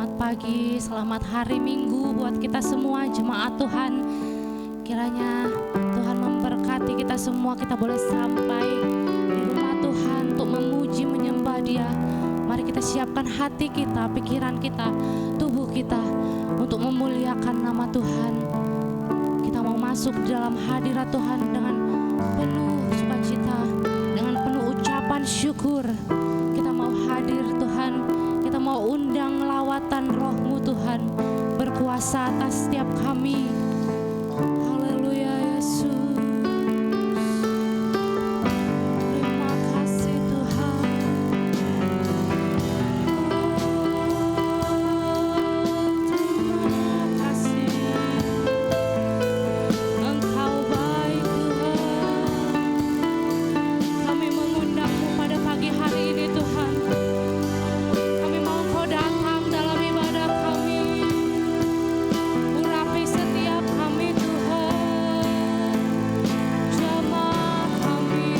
Selamat pagi, selamat hari Minggu buat kita semua jemaat Tuhan. Kiranya Tuhan memberkati kita semua, kita boleh sampai di rumah Tuhan untuk memuji, menyembah Dia. Mari kita siapkan hati kita, pikiran kita, tubuh kita untuk memuliakan nama Tuhan. Kita mau masuk di dalam hadirat Tuhan dengan penuh sukacita, dengan penuh ucapan syukur. Kita mau hadir Tuhan, kita mau undang lawatan Roh-Mu Tuhan, berkuasa atas setiap kami. Haleluya Yesus. Terima kasih Tuhan. Terima kasih. Engkau baik Tuhan. Kami mengundang-Mu pada pagi hari ini Tuhan. Kami mau Engkau datang dalam ibadah kami. Urapi setiap kami Tuhan. Jamah kami.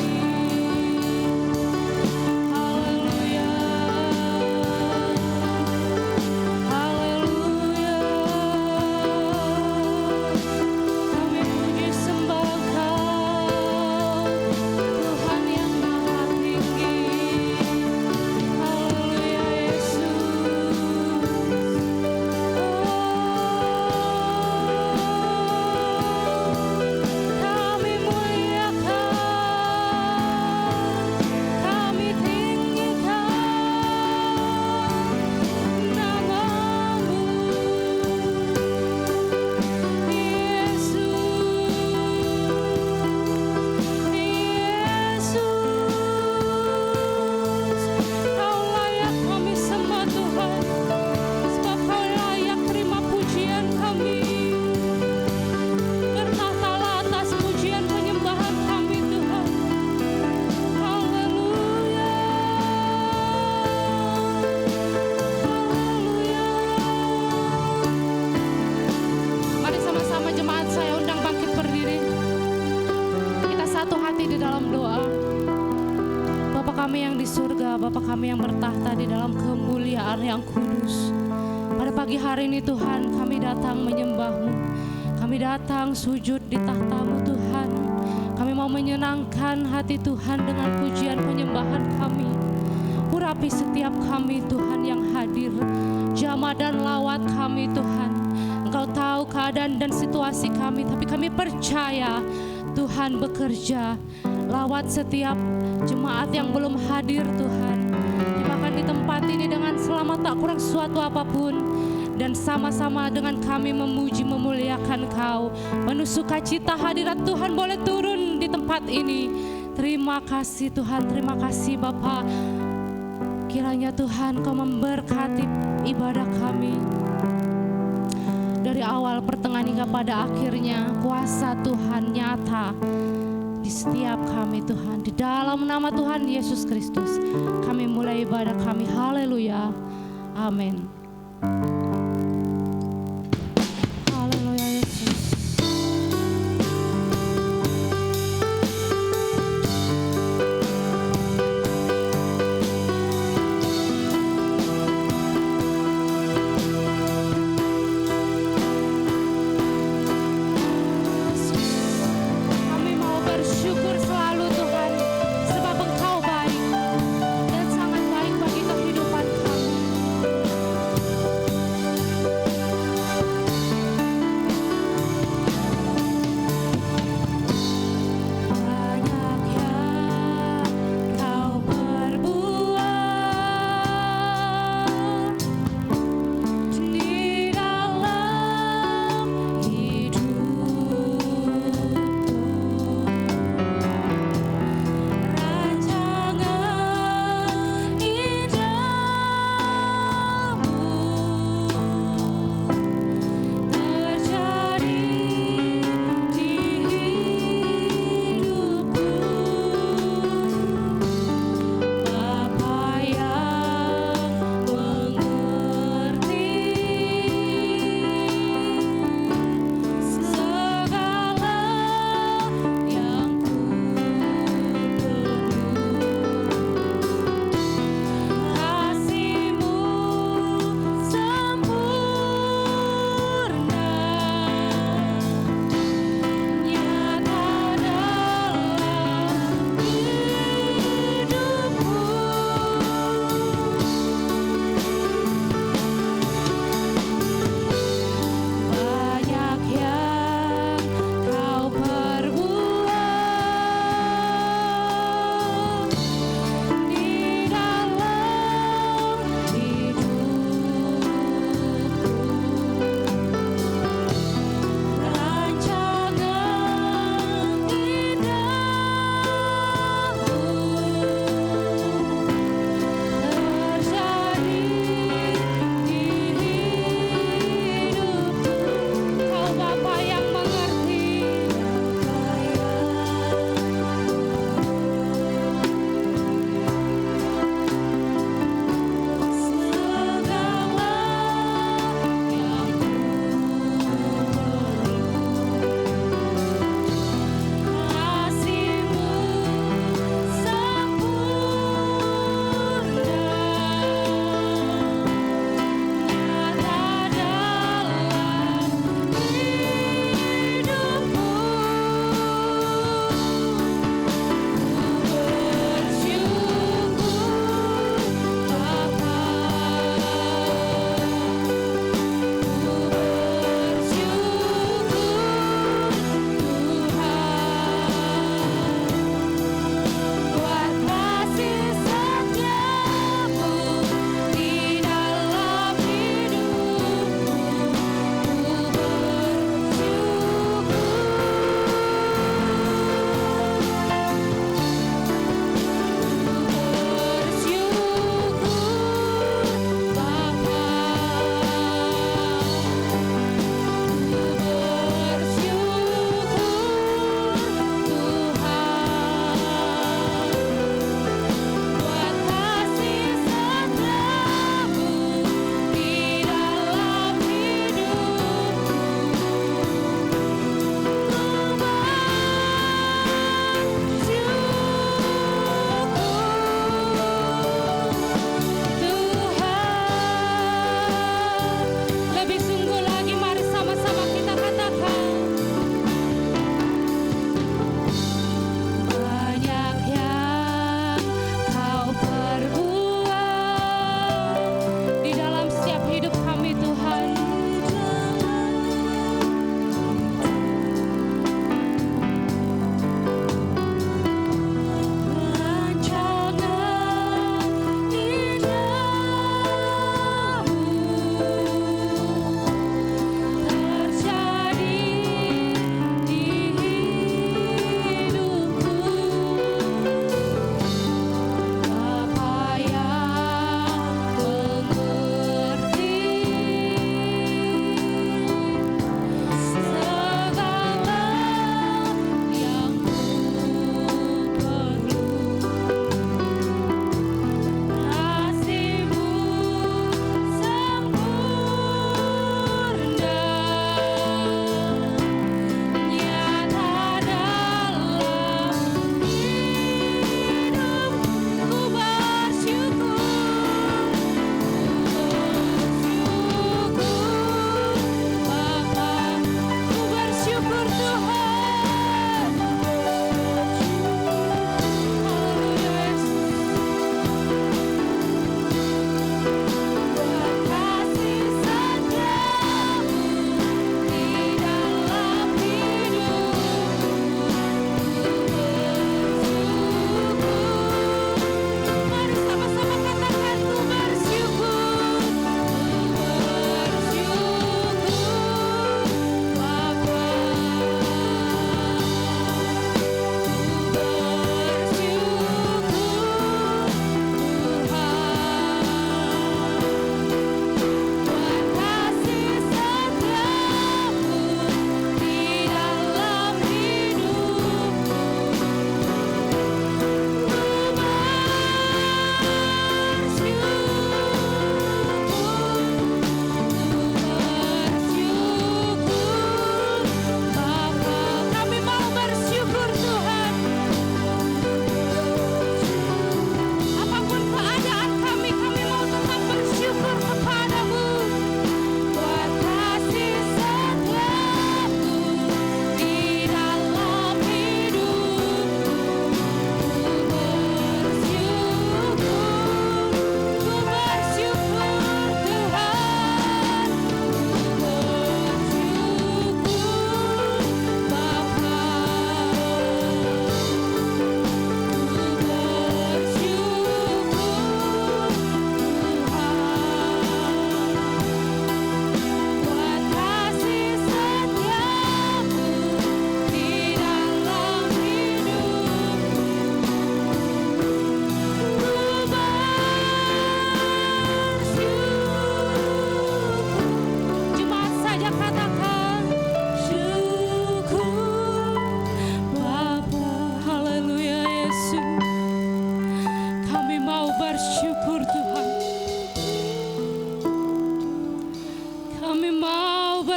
Haleluya. Haleluya. Kami puji sembah Kau, Tuhan yang maha tinggi. Haleluya Yesus. Kami muliakan, kami tinggikan nama-Mu, Yesus. Yesus, Kau layak kami sembah Tuhan, sebab Kau layak terima pujian kami. Bertahtalah atas pujian penyembahan kami Tuhan. Haleluya. Haleluya. Mari sama-sama jemaat saya undang bangkit berdiri. Kita satu hati di dalam doa. Bapa kami yang di surga, Bapa kami yang bertahta di dalam kemuliaan yang kudus. Pada pagi hari ini Tuhan, kami datang menyembah-Mu. Kami datang sujud di tahta-Mu Tuhan. Kami mau menyenangkan hati Tuhan dengan pujian penyembahan kami. Urapi setiap kami Tuhan yang hadir. Jamah dan lawat kami Tuhan. Engkau tahu keadaan dan situasi kami, tapi kami percaya Tuhan bekerja. Lawat setiap jemaat yang belum hadir Tuhan. Dimakan di tempat ini dengan selamat tak kurang suatu apapun. Dan sama-sama dengan kami memuji memuliakan Kau. Penuh sukacita hadirat Tuhan boleh turun di tempat ini. Terima kasih Tuhan, terima kasih Bapa. Kiranya Tuhan Kau memberkati ibadah kami. Dari awal pertengahan hingga pada akhirnya kuasa Tuhan nyata di setiap kami Tuhan. Di dalam nama Tuhan Yesus Kristus kami mulai ibadah kami. Haleluya. Amin. Haleluya Yesus. Kami mau bersyukur selalu Tuhan, sebab Engkau baik dan sangat baik bagi kehidupan kami.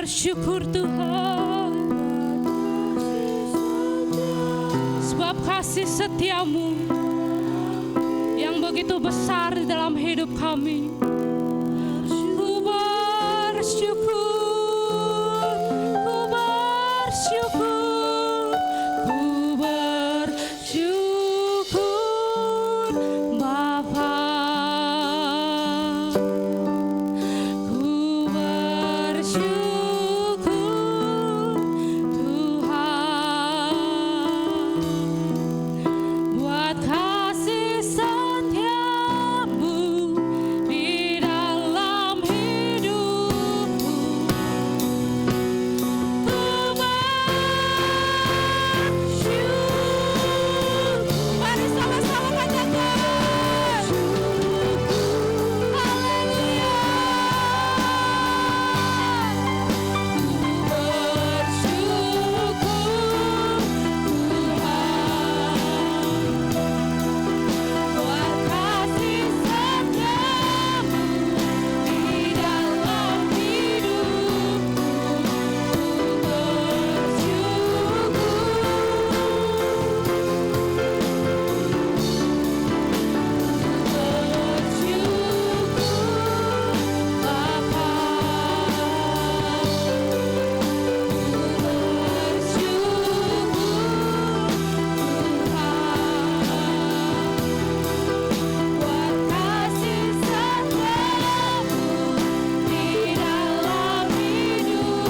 bersyukur Tuhan, sebab kasih setiamu yang begitu besar di dalam hidup kami. Ku bersyukur, ku bersyukur, ku bersyukur Bapa. Ku bersyukur Tuhan buat kasih setiamu di dalam hidupku. Ku bersyukur. Mari sama-sama katakan. Haleluya. Ku bersyukur Tuhan buat kasih setiamu di dalam hidupku.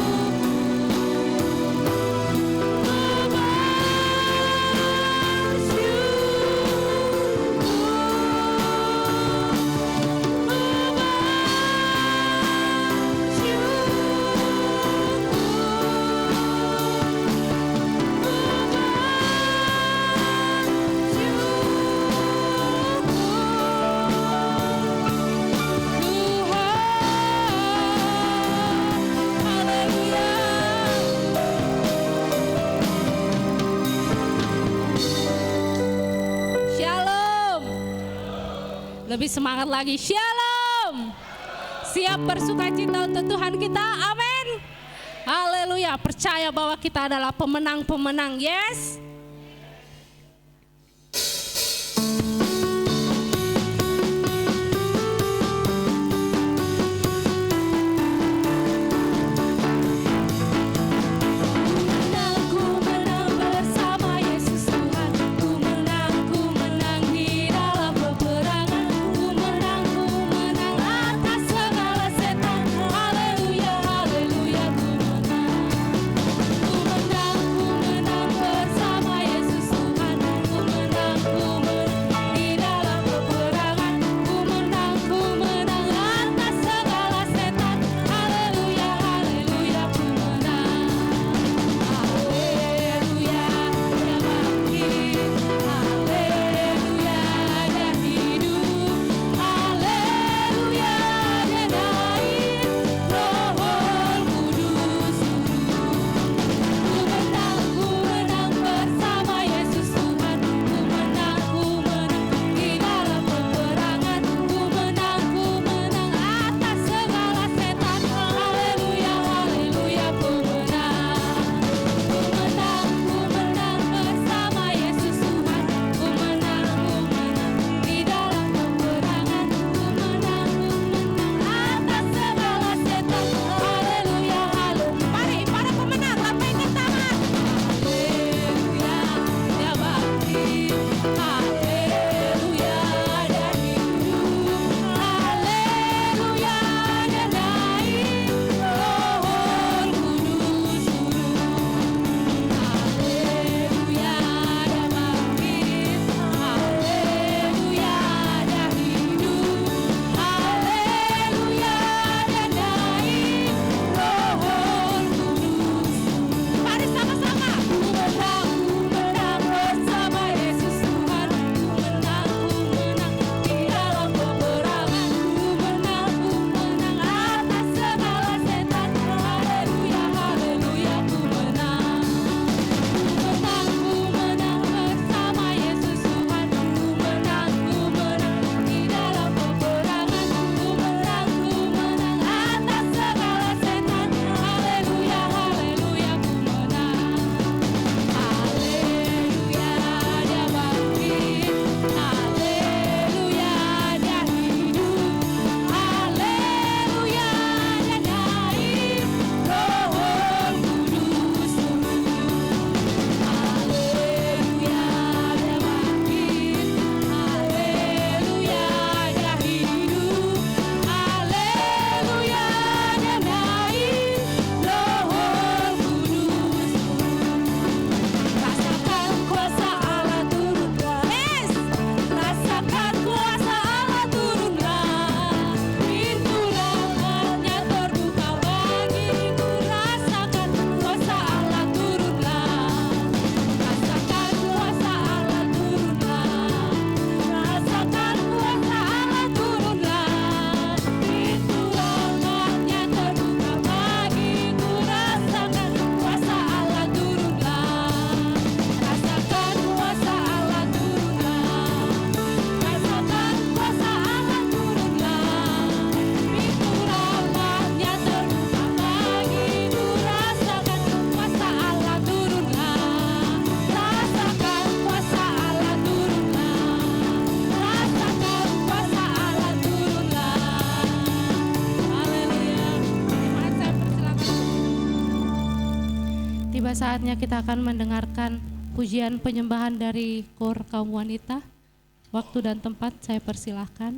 Shalom. Lebih semangat lagi. Shalom. Siap bersukacita untuk Tuhan kita. Amin. Haleluya. Percaya bahwa kita adalah pemenang-pemenang. Yes. Ku menang bersama Yesus Tuhan. Ku menang di dalam peperangan. Ku menang atas segala setan. Haleluya, haleluya, ku menang. Ku menang bersama Tiba saatnya kita akan mendengarkan pujian penyembahan dari KOR kaum wanita. Waktu dan tempat saya persilahkan.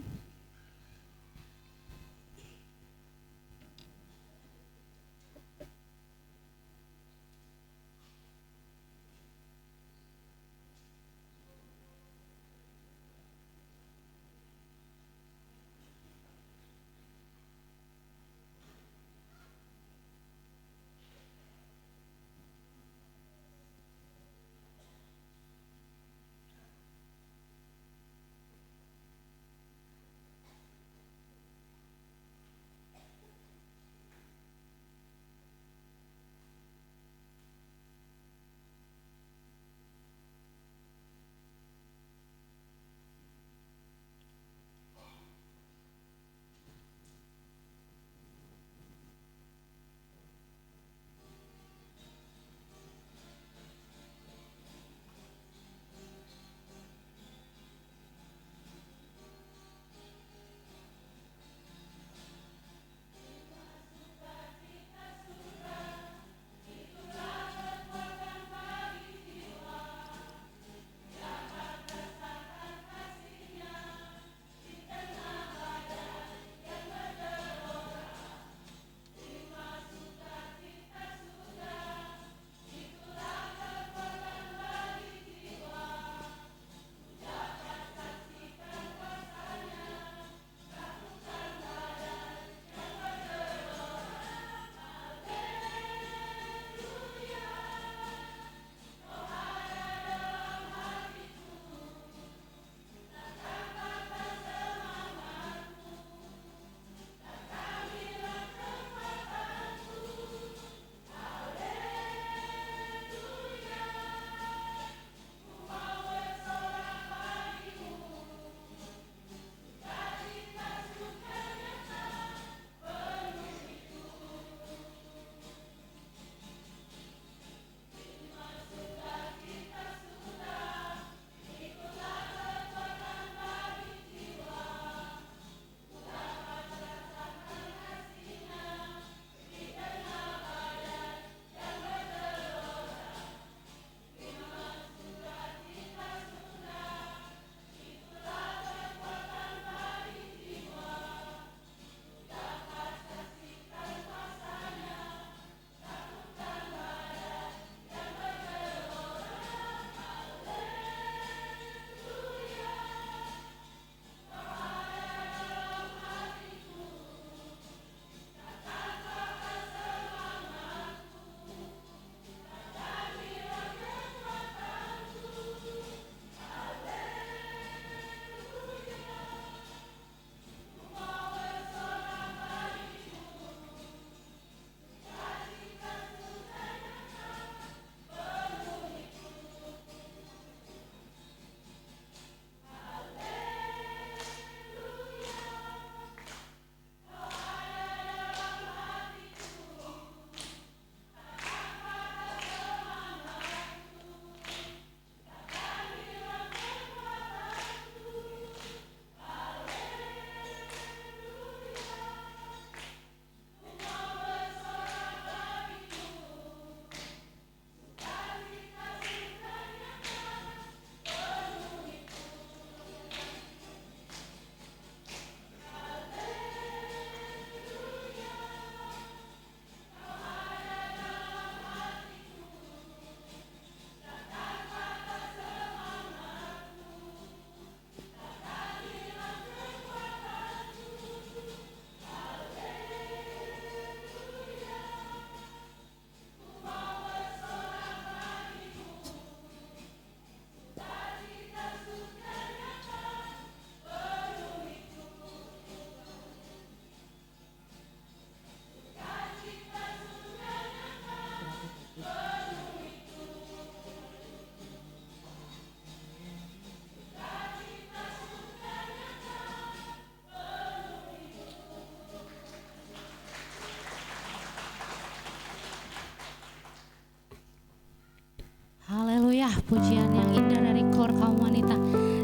Haleluya, pujian yang indah dari KOR kaum wanita.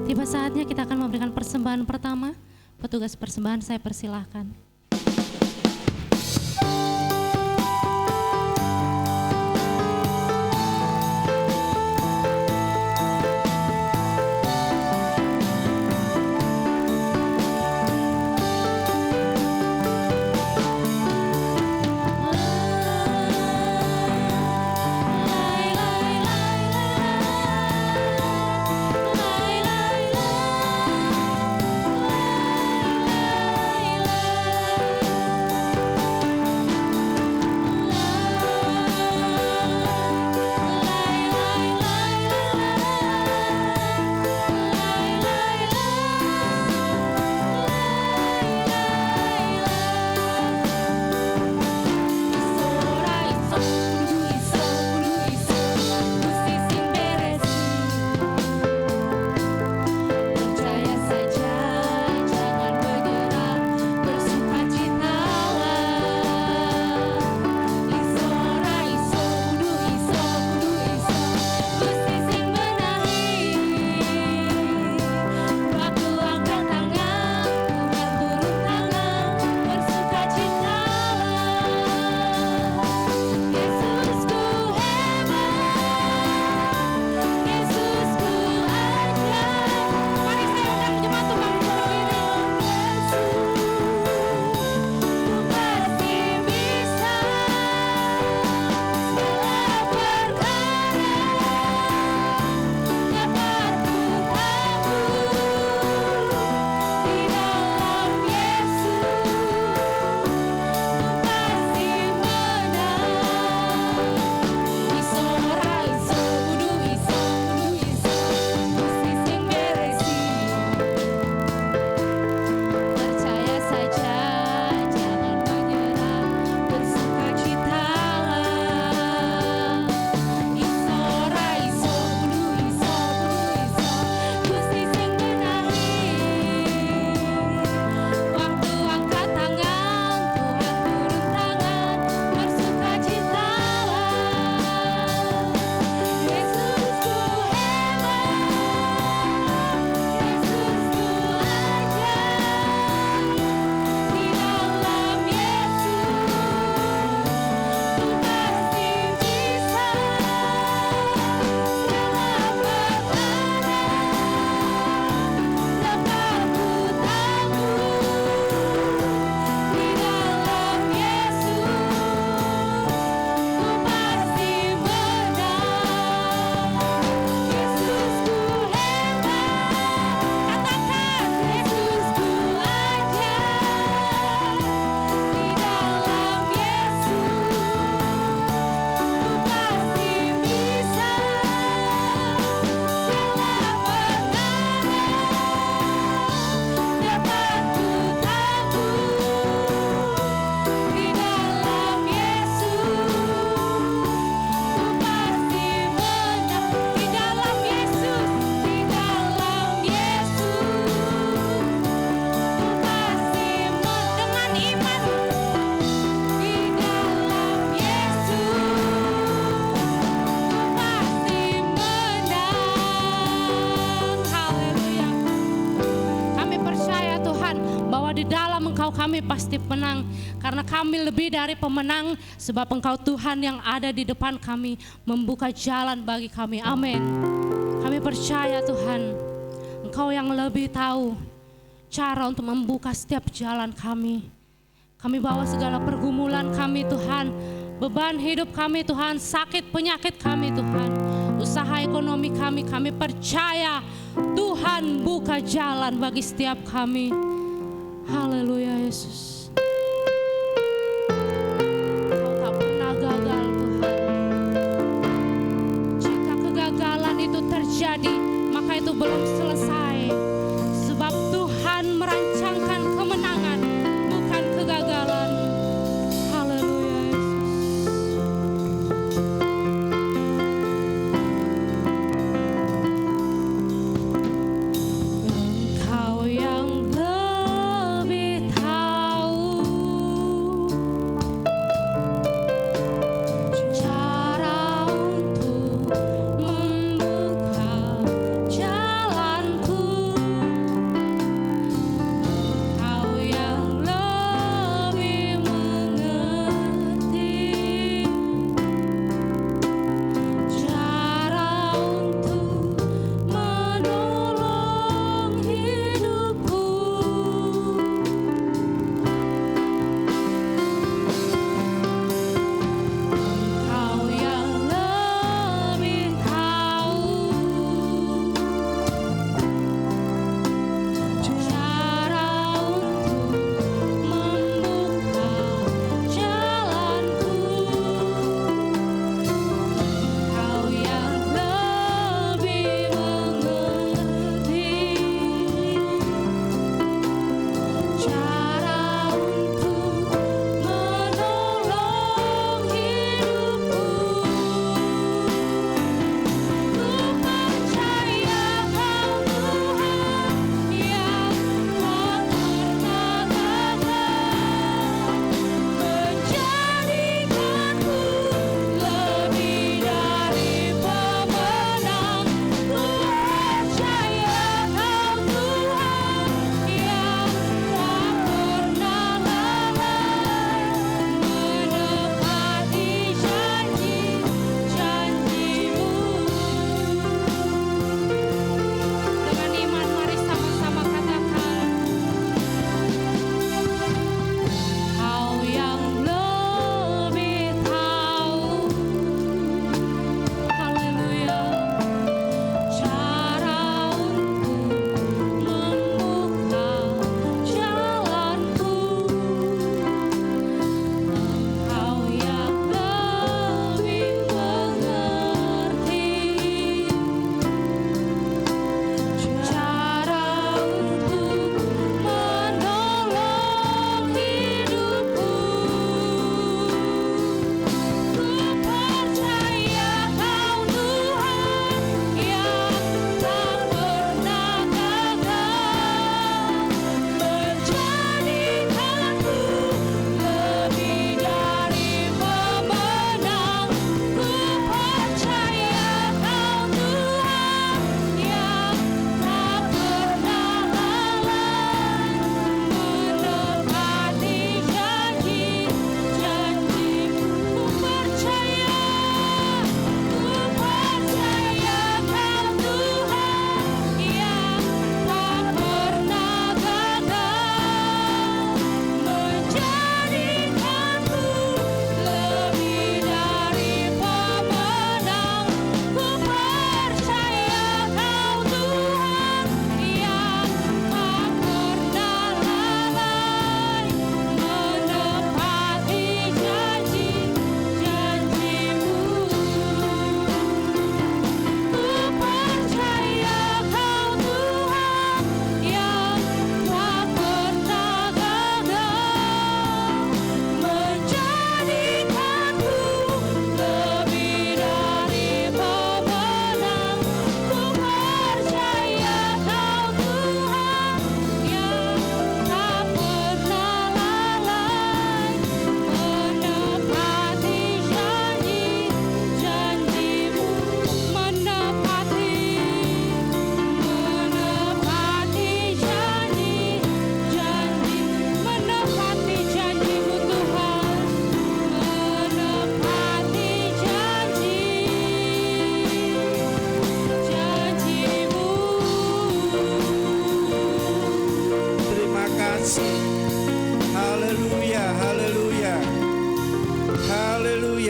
Tiba saatnya kita akan memberikan persembahan pertama. Petugas persembahan saya persilahkan. Engkau kami pasti menang, karena kami lebih dari pemenang, sebab Engkau Tuhan yang ada di depan kami, membuka jalan bagi kami. Amin. Kami percaya Tuhan, Engkau yang lebih tahu cara untuk membuka setiap jalan kami. Kami bawa segala pergumulan kami Tuhan, beban hidup kami Tuhan, sakit penyakit kami Tuhan, usaha ekonomi kami, kami percaya Tuhan buka jalan bagi setiap kami. Haleluya Yesus. Kau tak pernah gagal Tuhan. Jika kegagalan itu terjadi, maka itu belum selesai. Sebab Tuhan merancangkan kemenangan, bukan kegagalan. Haleluya Yesus. Engkau yang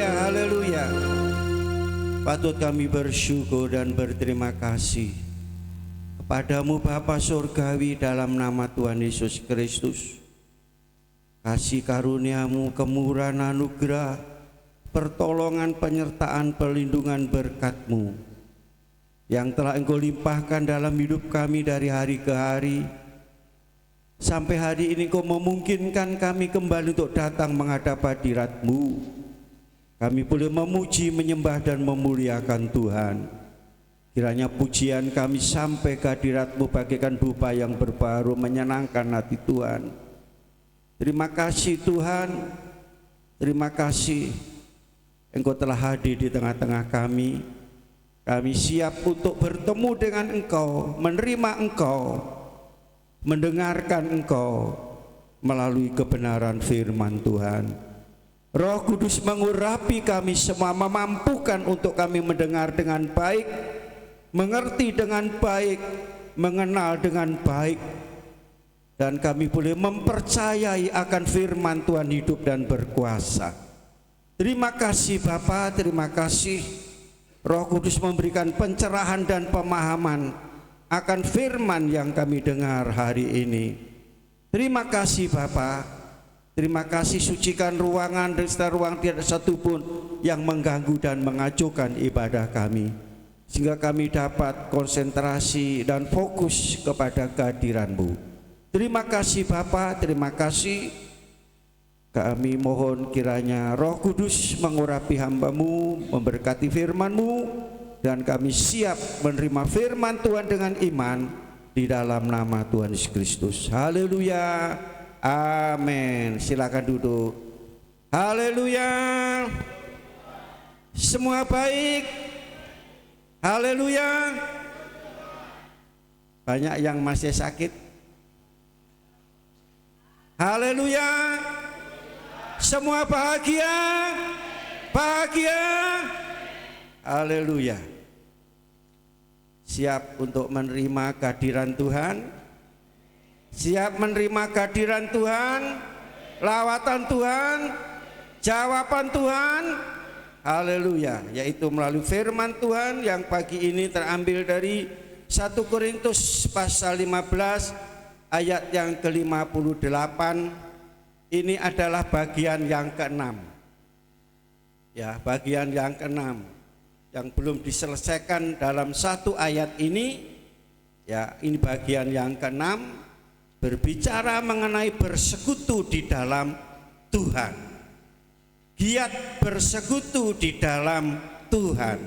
haleluya, haleluya. Patut kami bersyukur dan berterima kasih kepadamu Bapa Surgawi dalam nama Tuhan Yesus Kristus. Kasih karuniamu, kemurahan anugerah, pertolongan, penyertaan, perlindungan, berkat-Mu yang telah Engkau limpahkan dalam hidup kami dari hari ke hari. Sampai hari ini Kau memungkinkan kami kembali untuk datang menghadap hadirat-Mu. Kami boleh memuji, menyembah dan memuliakan Tuhan. Kiranya pujian kami sampai ke hadirat-Mu bagaikan dupa yang berbaru menyenangkan hati Tuhan. Terima kasih Tuhan. Terima kasih Engkau telah hadir di tengah-tengah kami. Kami siap untuk bertemu dengan Engkau, menerima Engkau, mendengarkan Engkau melalui kebenaran firman Tuhan. Roh Kudus mengurapi kami semua, memampukan untuk kami mendengar dengan baik, mengerti dengan baik, mengenal dengan baik, dan kami boleh mempercayai akan firman Tuhan hidup dan berkuasa. Terima kasih Bapa, terima kasih Roh Kudus memberikan pencerahan dan pemahaman akan firman yang kami dengar hari ini. Terima kasih Bapa. Terima kasih, sucikan ruangan dan setiap ruang, tidak satu pun yang mengganggu dan mengacaukan ibadah kami, sehingga kami dapat konsentrasi dan fokus kepada kehadiran-Mu. Terima kasih Bapa, terima kasih. Kami mohon kiranya Roh Kudus mengurapi hamba-Mu, memberkati firman-Mu, dan kami siap menerima firman Tuhan dengan iman di dalam nama Tuhan Yesus Kristus. Haleluya, amin. Silakan duduk. Haleluya. Semua baik. Haleluya. Banyak yang masih sakit. Haleluya. Semua bahagia. Bahagia. Haleluya. Siap untuk menerima kehadiran Tuhan? Siap menerima kehadiran Tuhan? Lawatan Tuhan? Jawaban Tuhan? Haleluya. Yaitu melalui firman Tuhan yang pagi ini terambil dari 1 Korintus pasal 15 ayat yang ke-58. Ini adalah bagian yang ke-6. Ya, bagian yang ke-6 yang belum diselesaikan dalam satu ayat ini. Ya, ini bagian yang ke-6, berbicara mengenai bersekutu di dalam Tuhan. Giat bersekutu di dalam Tuhan.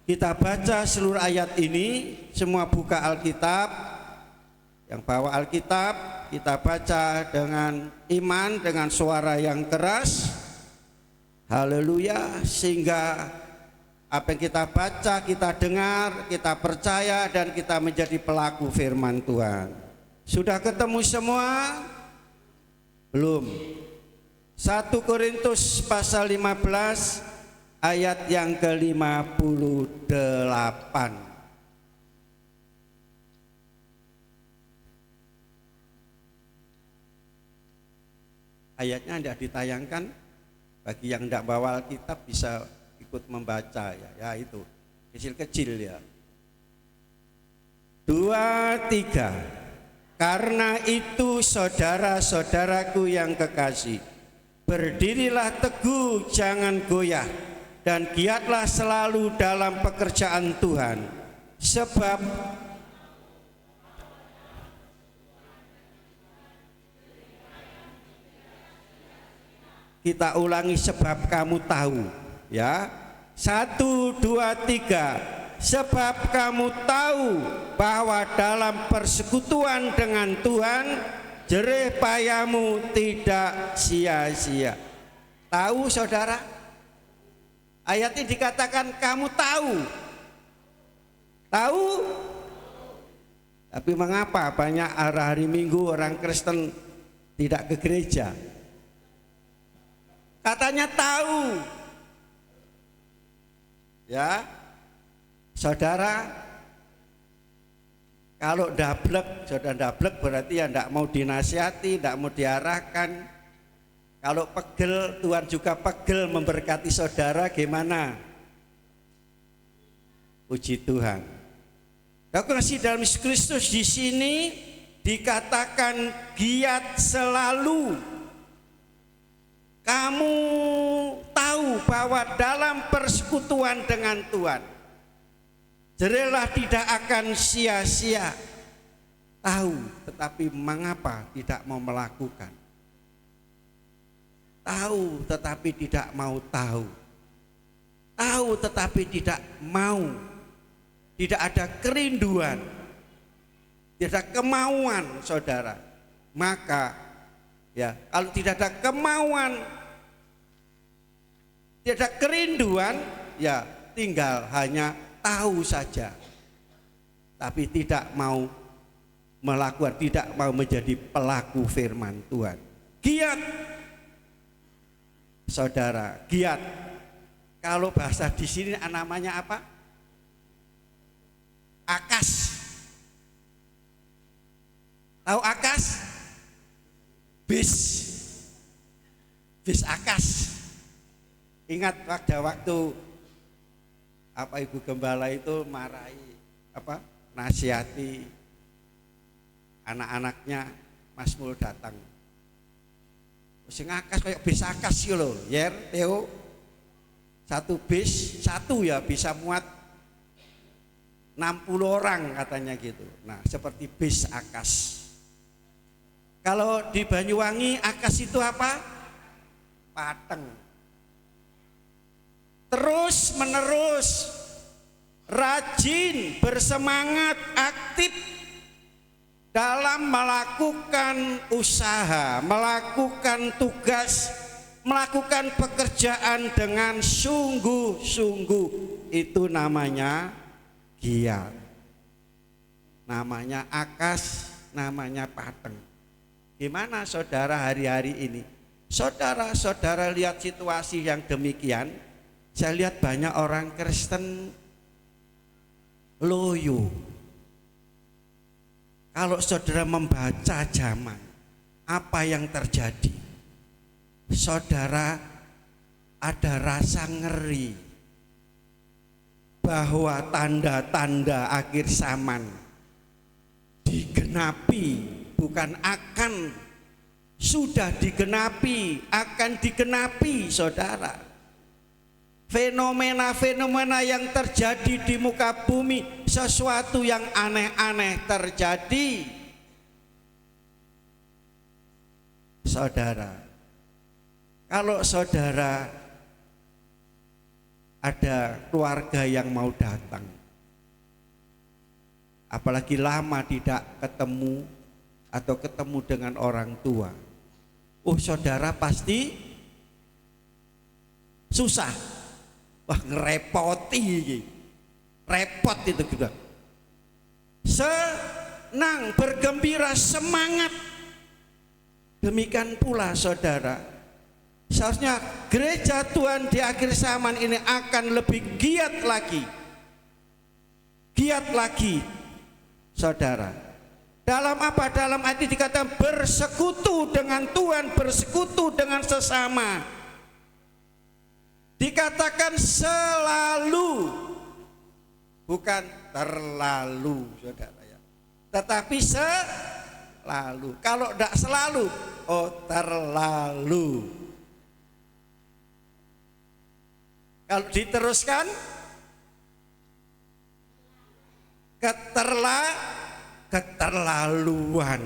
Kita baca seluruh ayat ini, semua buka Alkitab. Yang bawa Alkitab, kita baca dengan iman, dengan suara yang keras. Haleluya, sehingga apa yang kita baca, kita dengar, kita percaya, dan kita menjadi pelaku firman Tuhan. Sudah ketemu semua? Belum. 1 Korintus pasal 15 ayat yang ke-58. Ayatnya tidak ditayangkan. Bagi yang tidak bawa Alkitab bisa ikut membaca ya, itu kecil-kecil ya. 2, 3. Karena itu saudara-saudaraku yang kekasih, berdirilah teguh, jangan goyah, dan giatlah selalu dalam pekerjaan Tuhan, sebab kita ulangi, sebab kamu tahu ya. 1, 2, 3. Sebab kamu tahu bahwa dalam persekutuan dengan Tuhan jerih payamu tidak sia-sia. Tahu saudara? Ayat ini dikatakan kamu tahu. Tahu? Tapi mengapa banyak hari Minggu orang Kristen tidak ke gereja? Katanya tahu. Ya, saudara, kalau dablek, saudara dablek berarti ya tidak mau dinasihati, tidak mau diarahkan. Kalau pegel, Tuhan juga pegel memberkati saudara, gimana? Puji Tuhan. Aku kasih dalam Yesus Kristus di sini dikatakan giat selalu. Kamu tahu bahwa dalam persekutuan dengan Tuhan, jerilah tidak akan sia-sia. Tahu, tetapi mengapa tidak mau melakukan? Tahu, tetapi tidak mau tahu. Tahu, tetapi tidak mau. Tidak ada kerinduan, tidak ada kemauan, saudara. Maka, ya, kalau tidak ada kemauan, tidak ada kerinduan, ya tinggal hanya tahu saja, tapi tidak mau melakukan, tidak mau menjadi pelaku firman Tuhan. Giat, saudara, giat. Kalau bahasa di sini namanya apa? Akas. Tahu akas? Bis akas. Ingat pada waktu Ibu Gembala itu marahi nasihati anak-anaknya, Mas Mul datang. Sing akas kayak bis akas yo lho, Yer, Theo. Satu bis, ya bisa muat 60 orang katanya gitu. Nah, seperti bis akas. Kalau di Banyuwangi akas itu apa? Pateng. Terus menerus, rajin, bersemangat, aktif dalam melakukan usaha, melakukan tugas, melakukan pekerjaan dengan sungguh-sungguh. Itu namanya giat. Namanya akas, namanya pateng. Gimana saudara hari-hari ini? Saudara-saudara lihat situasi yang demikian, saya lihat banyak orang Kristen loyo. Kalau saudara membaca zaman, apa yang terjadi? Saudara ada rasa ngeri bahwa tanda-tanda akhir zaman digenapi, bukan akan, sudah digenapi, akan digenapi, saudara. Fenomena-fenomena yang terjadi di muka bumi, sesuatu yang aneh-aneh terjadi. Saudara, kalau saudara ada keluarga yang mau datang, apalagi lama tidak ketemu atau ketemu dengan orang tua, saudara pasti susah. Wah, ngerepoti, repot itu juga. Senang, bergembira, semangat. Demikian pula saudara, seharusnya gereja Tuhan di akhir zaman ini akan lebih giat lagi. Giat lagi, saudara. Dalam apa? Dalam arti dikatakan bersekutu dengan Tuhan, bersekutu dengan sesama. Dikatakan selalu, bukan terlalu, saudara ya. Tetapi selalu. Kalau tidak selalu, terlalu. Kalau diteruskan, keterlaluan.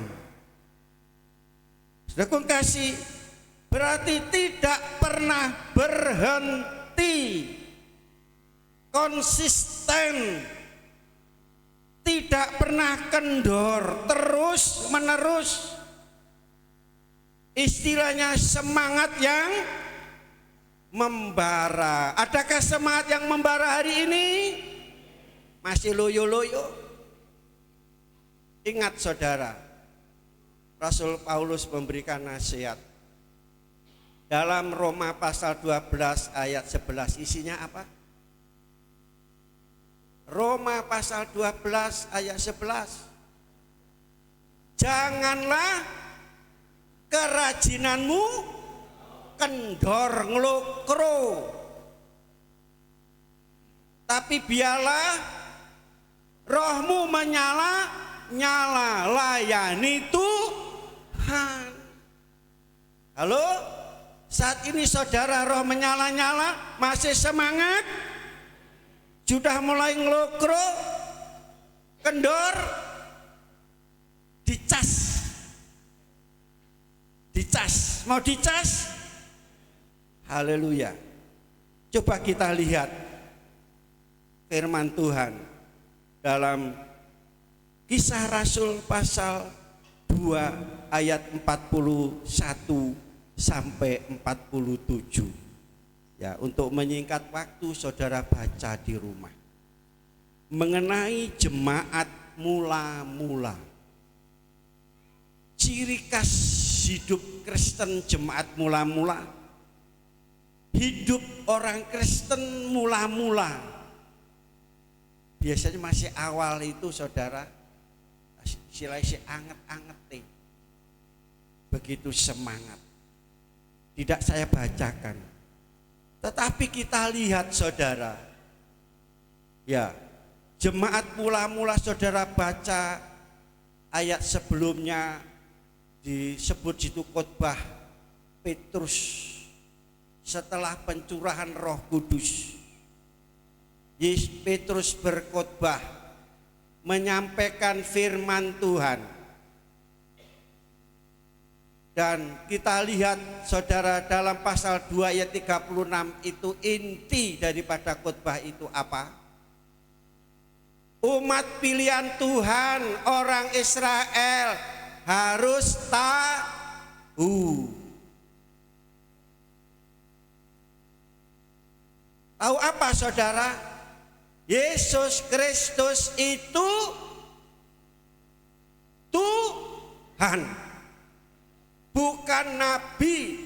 Sudah kau kasih, berarti tidak pernah berhenti, konsisten, tidak pernah kendor, terus menerus. Istilahnya semangat yang membara. Adakah semangat yang membara hari ini? Masih loyo-loyo? Ingat saudara, Rasul Paulus memberikan nasihat dalam Roma pasal 12 ayat 11. Isinya apa? Roma pasal 12 ayat 11. Janganlah kerajinanmu kendor nglokro. Tapi biarlah rohmu menyala-nyala, layani Tuhan. Halo? Saat ini saudara roh menyala-nyala, masih semangat? Sudah mulai nglokro, kendor, dicas. Dicas, mau dicas? Haleluya. Coba kita lihat firman Tuhan dalam Kisah Rasul pasal 2 ayat 41 sampai 47. Ya, untuk menyingkat waktu saudara baca di rumah. Mengenai jemaat mula-mula. Ciri khas hidup Kristen jemaat mula-mula. Hidup orang Kristen mula-mula. Biasanya masih awal itu saudara, istilahnya anget-anget, begitu semangat. Tidak saya bacakan, tetapi kita lihat saudara, ya jemaat mula-mula saudara baca ayat sebelumnya disebut situ khotbah Petrus setelah pencurahan Roh Kudus. Petrus berkhotbah menyampaikan firman Tuhan. Dan kita lihat saudara dalam pasal 2 ayat 36 itu inti daripada khotbah itu apa? Umat pilihan Tuhan, orang Israel harus tahu. Tahu apa saudara? Yesus Kristus itu Tuhan, bukan nabi.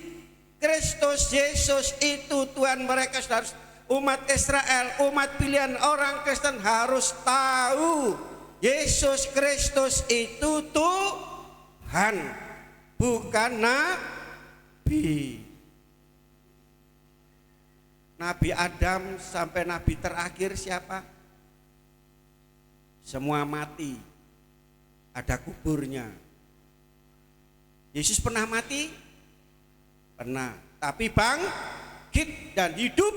Kristus Yesus itu Tuhan. Mereka harus, umat Israel, umat pilihan orang Kristen harus tahu Yesus Kristus itu Tuhan, bukan nabi. Nabi Adam sampai nabi terakhir siapa? Semua mati, ada kuburnya. Yesus pernah mati? Pernah. Tapi bangkit dan hidup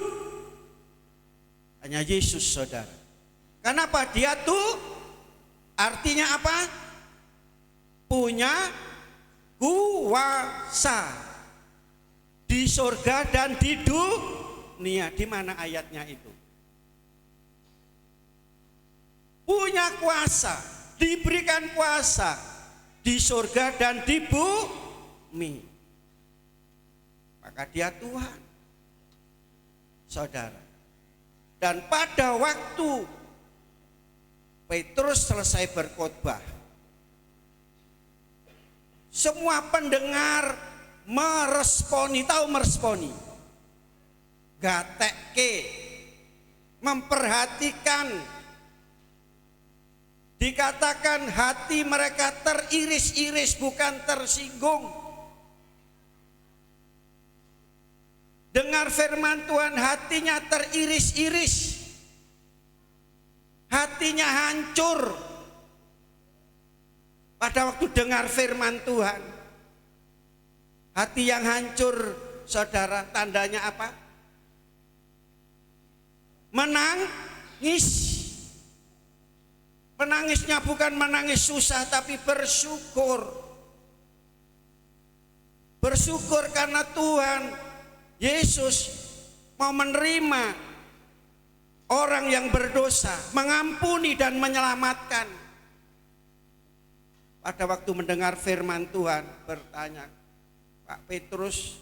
hanya Yesus saudara. Kenapa? Dia tuh artinya apa? Punya kuasa di surga dan di dunia. Di mana ayatnya itu? Punya kuasa, diberikan kuasa di surga dan di bumi. Maka dia Tuhan, saudara. Dan pada waktu Petrus selesai berkhotbah, semua pendengar meresponi. Tahu meresponi? Gatekke, memperhatikan. Dikatakan hati mereka teriris-iris, bukan tersinggung. Dengar firman Tuhan, hatinya teriris-iris, hatinya hancur. Pada waktu dengar firman Tuhan, hati yang hancur, saudara, tandanya apa? Menangis. Menangisnya bukan menangis susah, tapi bersyukur. Bersyukur karena Tuhan Yesus mau menerima orang yang berdosa, mengampuni dan menyelamatkan. Pada waktu mendengar firman Tuhan, bertanya, Pak Petrus,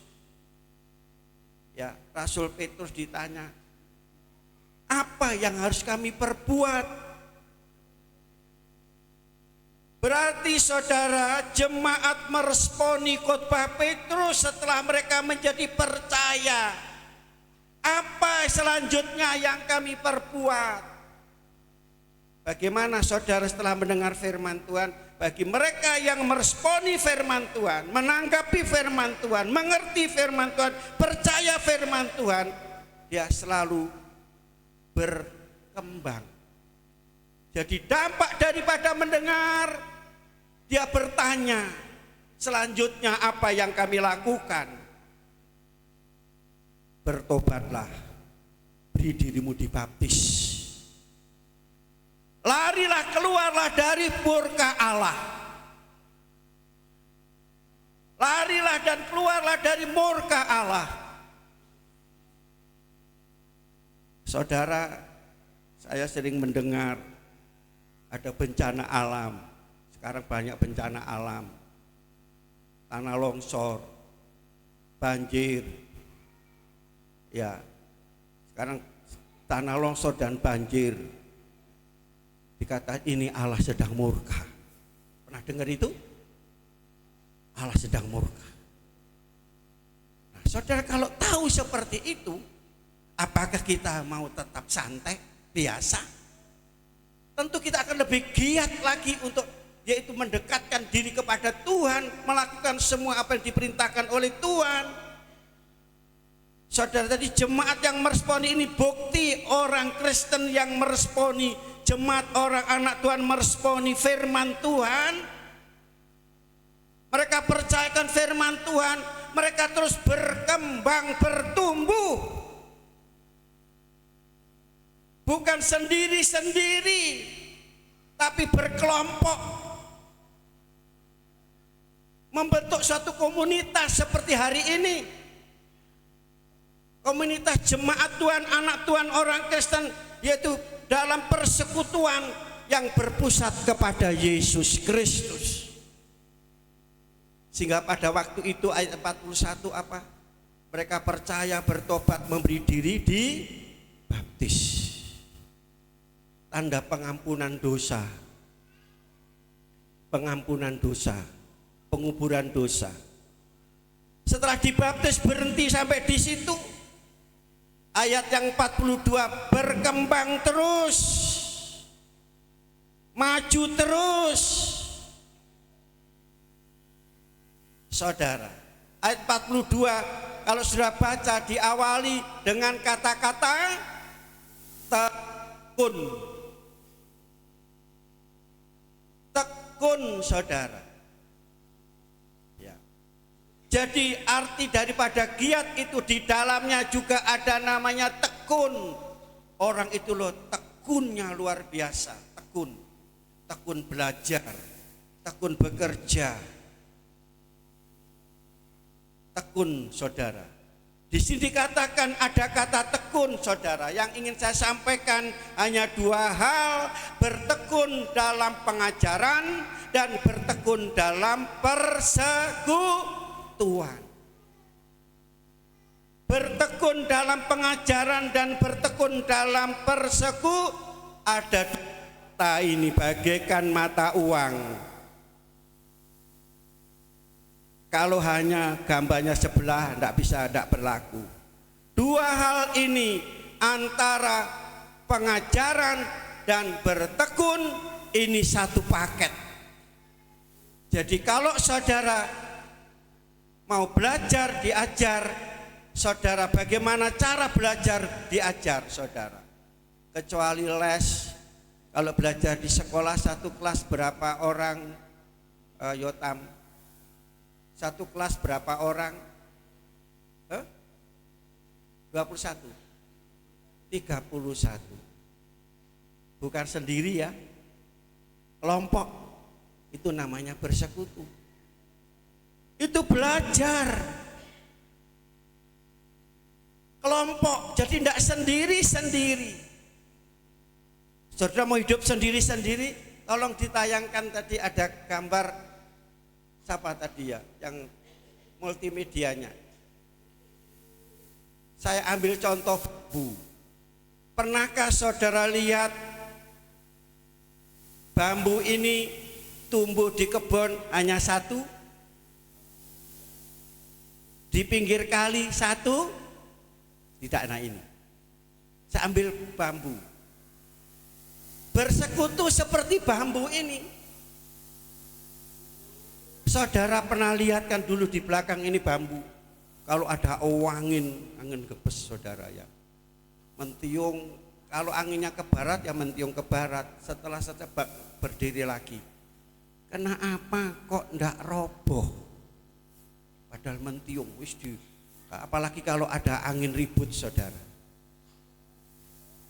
ya Rasul Petrus ditanya, apa yang harus kami perbuat? Berarti saudara, jemaat meresponi khotbah Petrus setelah mereka menjadi percaya. Apa selanjutnya yang kami perbuat? Bagaimana saudara setelah mendengar firman Tuhan? bagi mereka yang meresponi firman Tuhan, menanggapi firman Tuhan, mengerti firman Tuhan, percaya firman Tuhan, dia selalu berkembang. Jadi dampak daripada mendengar, dia bertanya, selanjutnya apa yang kami lakukan? Bertobatlah, beri dirimu dibaptis. Larilah, keluarlah dari murka Allah. Larilah dan keluarlah dari murka Allah. Saudara, saya sering mendengar ada bencana alam. Sekarang banyak bencana alam. Tanah longsor, banjir. Ya, sekarang tanah longsor dan banjir. Dikatakan ini Allah sedang murka. Pernah dengar itu? Allah sedang murka. Nah, saudara, kalau tahu seperti itu, apakah kita mau tetap santai, biasa? Tentu kita akan lebih giat lagi untuk yaitu mendekatkan diri kepada Tuhan, melakukan semua apa yang diperintahkan oleh Tuhan. Saudara, tadi jemaat yang meresponi ini bukti orang Kristen yang meresponi, jemaat orang anak Tuhan meresponi firman Tuhan. Mereka percayakan firman Tuhan, mereka terus berkembang, bertumbuh. Bukan sendiri-sendiri, tapi berkelompok, membentuk suatu komunitas seperti hari ini. Komunitas jemaat Tuhan, anak Tuhan, orang Kristen, yaitu dalam persekutuan yang berpusat kepada Yesus Kristus. Sehingga pada waktu itu ayat 41 apa? Mereka percaya, bertobat, memberi diri dibaptis. Tanda pengampunan dosa, pengampunan dosa, penguburan dosa. Setelah dibaptis berhenti sampai di situ. Ayat yang 42, berkembang terus, maju terus. Saudara, ayat 42 kalau sudah baca diawali dengan kata-kata tekun. Tekun, saudara. Ya. Jadi arti daripada giat itu di dalamnya juga ada namanya tekun. Orang itu loh tekunnya luar biasa. Tekun, tekun belajar, tekun bekerja, tekun, saudara. Di sini dikatakan ada kata tekun, saudara. Yang ingin saya sampaikan hanya dua hal: bertekun dalam pengajaran dan bertekun dalam persekutuan. Bertekun dalam pengajaran dan bertekun dalam persekutuan. Ada kata ini bagaikan mata uang. Kalau hanya gambarnya sebelah tidak berlaku. Dua hal ini antara pengajaran dan bertekun ini satu paket. Jadi kalau saudara mau belajar diajar, saudara bagaimana cara belajar diajar, saudara. Kecuali les, kalau belajar di sekolah satu kelas berapa orang, Yotam? Satu kelas berapa orang? 21 31. Bukan sendiri ya, kelompok. Itu namanya bersekutu. Itu belajar kelompok, jadi tidak sendiri-sendiri. Saudara mau hidup sendiri-sendiri, tolong ditayangkan tadi ada gambar siapa tadi ya, yang multimedianya. Saya ambil contoh bambu. Pernahkah saudara lihat bambu ini tumbuh di kebun hanya satu? Di pinggir kali satu? Tidak, nah ini. Saya ambil bambu. Bersekutu seperti bambu ini. Saudara pernah lihat kan dulu di belakang ini bambu, kalau ada angin gebes saudara ya, mentiung, kalau anginnya ke barat ya mentiung ke barat, setelah berdiri lagi. Kenapa kok ndak roboh? Padahal mentiung wis di, apalagi kalau ada angin ribut saudara.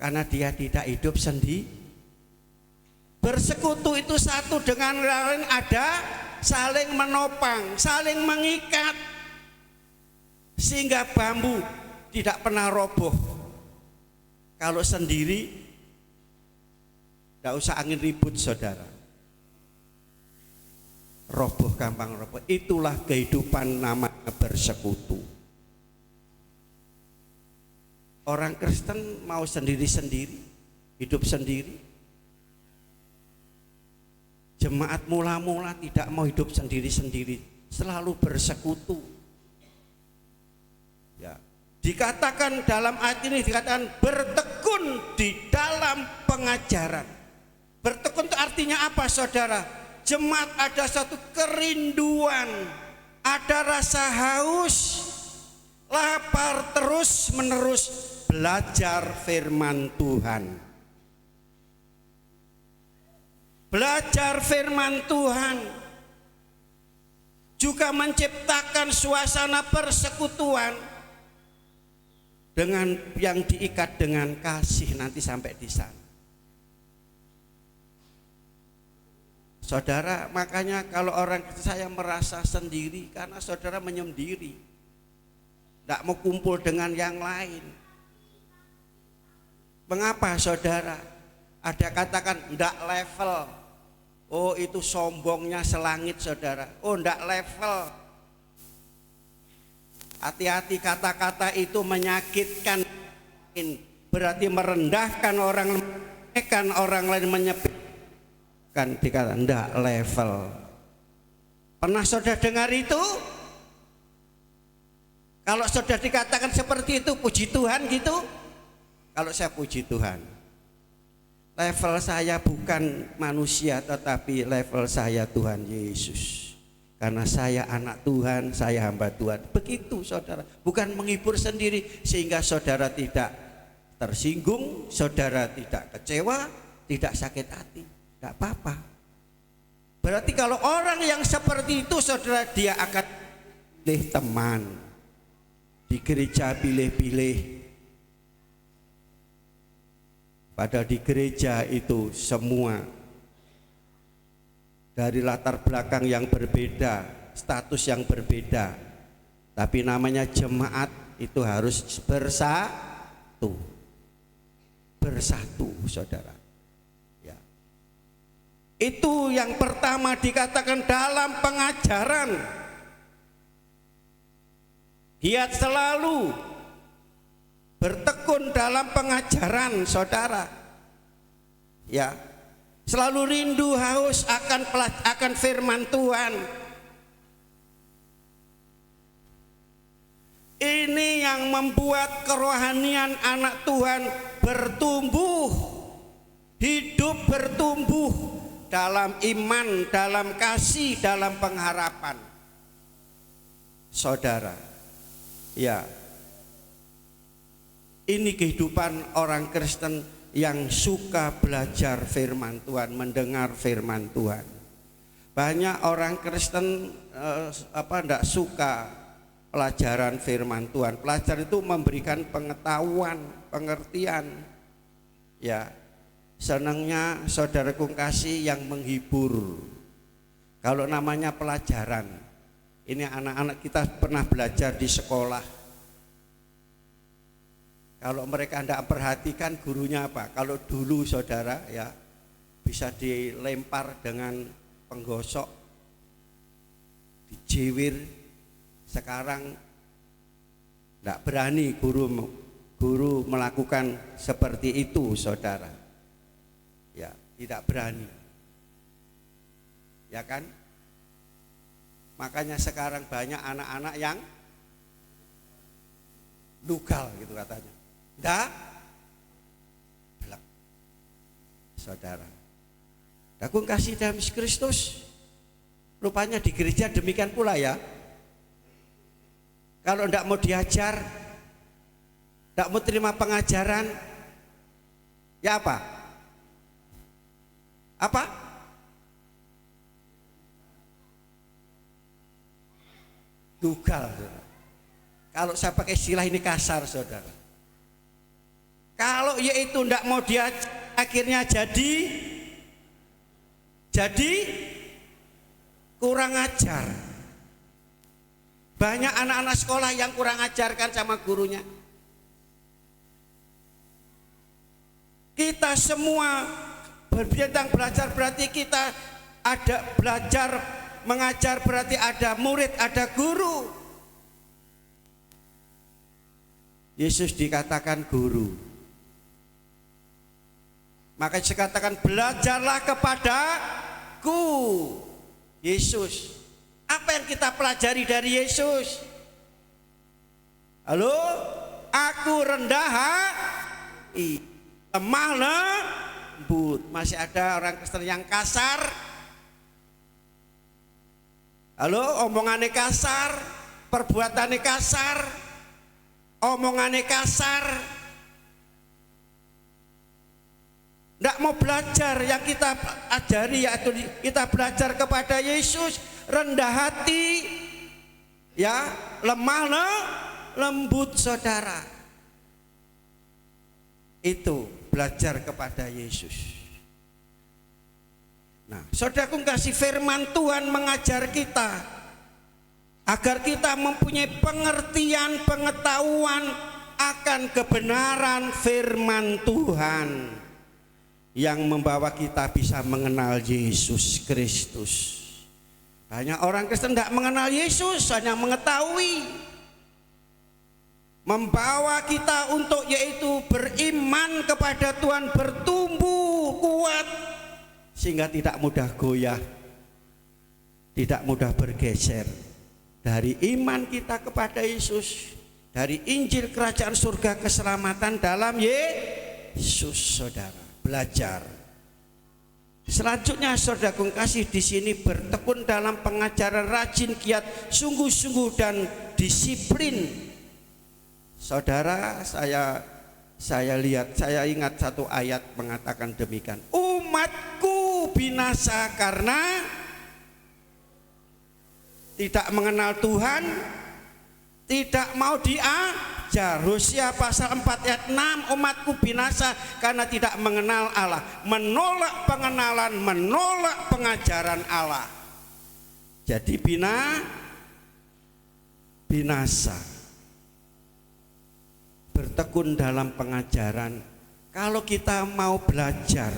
Karena dia tidak hidup sendiri. Bersekutu itu satu dengan lain, ada saling menopang, saling mengikat, sehingga bambu tidak pernah roboh. Kalau sendiri tidak usah angin ribut saudara, roboh gampang roboh. Itulah kehidupan namanya bersekutu. Orang Kristen mau sendiri-sendiri, hidup sendiri. Jemaat mula-mula tidak mau hidup sendiri-sendiri, selalu bersekutu. Ya, dikatakan dalam ayat ini dikatakan bertekun di dalam pengajaran. Bertekun itu artinya apa saudara? Jemaat ada satu kerinduan, ada rasa haus, lapar terus menerus belajar firman Tuhan. Belajar firman Tuhan juga menciptakan suasana persekutuan dengan yang diikat dengan kasih nanti sampai di sana. Saudara, makanya kalau orang saya merasa sendiri karena saudara menyendiri, tidak mau kumpul dengan yang lain. Mengapa saudara? Ada katakan tidak level. Oh itu sombongnya selangit saudara. Oh tidak level. Hati-hati, kata-kata itu menyakitkan, berarti merendahkan orang, lain, menyepelekan, dikata tidak level. Pernah saudara dengar itu? Kalau saudara dikatakan seperti itu, puji Tuhan gitu. Kalau saya puji Tuhan, level saya bukan manusia, tetapi level saya Tuhan Yesus. Karena saya anak Tuhan, saya hamba Tuhan. Begitu saudara, bukan menghibur sendiri sehingga saudara tidak tersinggung, saudara tidak kecewa, tidak sakit hati, tidak apa-apa. Berarti kalau orang yang seperti itu saudara, dia akan pilih teman. Di gereja pilih-pilih. Padahal di gereja itu semua dari latar belakang yang berbeda, status yang berbeda, tapi namanya jemaat itu harus bersatu, saudara. Ya. Itu yang pertama dikatakan dalam pengajaran, giat selalu bertekun dalam pengajaran saudara. Ya, selalu rindu haus akan firman Tuhan. Ini yang membuat kerohanian anak Tuhan bertumbuh, hidup bertumbuh dalam iman, dalam kasih, dalam pengharapan. Saudara, ya, ini kehidupan orang Kristen yang suka belajar firman Tuhan, mendengar firman Tuhan. Banyak orang Kristen tidak suka pelajaran firman Tuhan. Pelajar itu memberikan pengetahuan, pengertian. Ya, senangnya saudaraku kasih yang menghibur. Kalau namanya pelajaran, ini anak-anak kita pernah belajar di sekolah. Kalau mereka tidak perhatikan gurunya apa? Kalau dulu saudara ya bisa dilempar dengan penggosok, dijiwir. Sekarang tidak berani guru melakukan seperti itu saudara. Ya, tidak berani. Ya kan? Makanya sekarang banyak anak-anak yang lugal gitu katanya. Belak. Saudara, aku kasih dalam Kristus. Rupanya di gereja demikian pula ya. Kalau tidak mau diajar, tidak mau terima pengajaran, ya apa? Apa? Tugal. Kalau saya pakai istilah ini kasar, saudara. Kalau yaitu tidak mau diajar, akhirnya jadi kurang ajar. Banyak anak-anak sekolah yang kurang ajarkan sama gurunya. Kita semua berbintang belajar berarti kita ada belajar, mengajar berarti ada murid, ada guru. Yesus dikatakan guru. Makanya saya katakan belajarlah kepadaku. Yesus. Apa yang kita pelajari dari Yesus? Halo? Aku rendah hati, lemah lembut. Masih ada orang Kristen yang kasar? Halo? Omongannya kasar, perbuatannya kasar, omongannya kasar. Tidak mau belajar yang kita ajari, yaitu kita belajar kepada Yesus, rendah hati, ya, lemah lembut, saudara. Itu belajar kepada Yesus. Nah, saudaraku, kasih firman Tuhan mengajar kita agar kita mempunyai pengertian, pengetahuan akan kebenaran firman Tuhan yang membawa kita bisa mengenal Yesus Kristus. Banyak orang Kristen tidak mengenal Yesus, hanya mengetahui. Membawa kita untuk yaitu beriman kepada Tuhan, bertumbuh kuat sehingga tidak mudah goyah, tidak mudah bergeser dari iman kita kepada Yesus, dari Injil Kerajaan Surga keselamatan dalam Yesus, saudara. Belajar. Selanjutnya saudaraku kasih di sini bertekun dalam pengajaran, rajin, giat, sungguh-sungguh dan disiplin. Saudara, saya lihat, saya ingat satu ayat mengatakan demikian. Umatku binasa karena tidak mengenal Tuhan, tidak mau diajar. Hosea pasal 4 ayat 6, umatku binasa karena tidak mengenal Allah, menolak pengenalan, menolak pengajaran Allah. Jadi binasa. Bertekun dalam pengajaran. Kalau kita mau belajar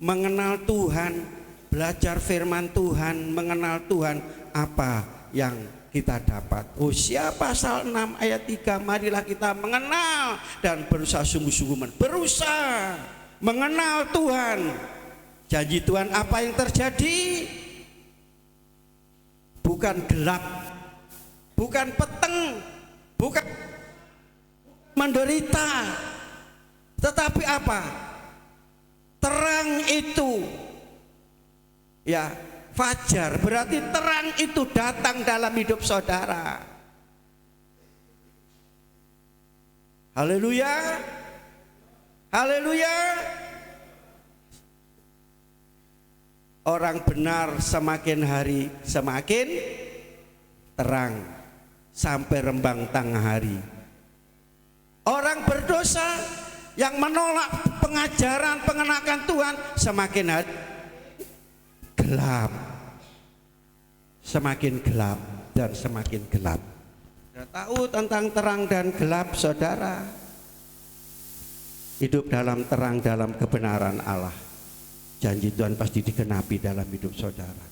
mengenal Tuhan, belajar firman Tuhan, mengenal Tuhan, apa yang kita dapat? Hosea pasal 6 ayat 3, marilah kita mengenal dan berusaha sungguh-sungguh, berusaha mengenal Tuhan. Janji Tuhan apa yang terjadi? Bukan gelap, bukan peteng, bukan menderita, tetapi apa? Terang itu, ya, fajar, berarti terang itu datang dalam hidup saudara. Haleluya, haleluya. Orang benar semakin hari semakin terang sampai rembang tengah hari. Orang berdosa yang menolak pengajaran, pengenakan Tuhan semakin hari gelap, semakin gelap dan semakin gelap. Sudah tahu tentang terang dan gelap, saudara? Hidup dalam terang, dalam kebenaran Allah. Janji Tuhan pasti digenapi dalam hidup saudara.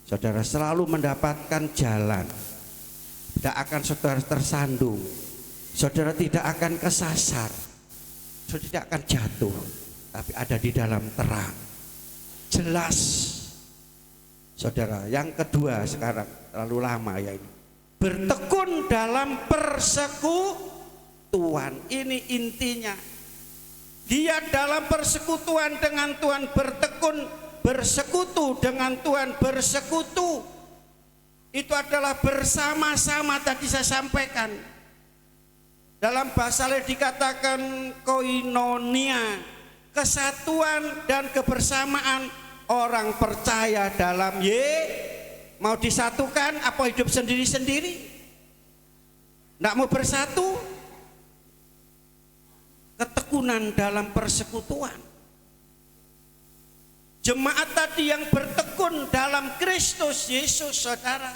Saudara selalu mendapatkan jalan. Tidak akan saudara tersandung. Saudara tidak akan kesasar. Saudara tidak akan jatuh. Tapi ada di dalam terang. Jelas. Saudara, yang kedua sekarang terlalu lama ya ini. Bertekun dalam persekutuan. Ini intinya. Dia dalam persekutuan dengan Tuhan, bertekun bersekutu dengan Tuhan. Bersekutu itu adalah bersama-sama, tadi saya sampaikan. Dalam bahasa lain dikatakan koinonia, kesatuan dan kebersamaan orang percaya dalam mau disatukan apa hidup sendiri-sendiri? Tidak mau bersatu? Ketekunan dalam persekutuan. Jemaat tadi yang bertekun dalam Kristus Yesus, saudara,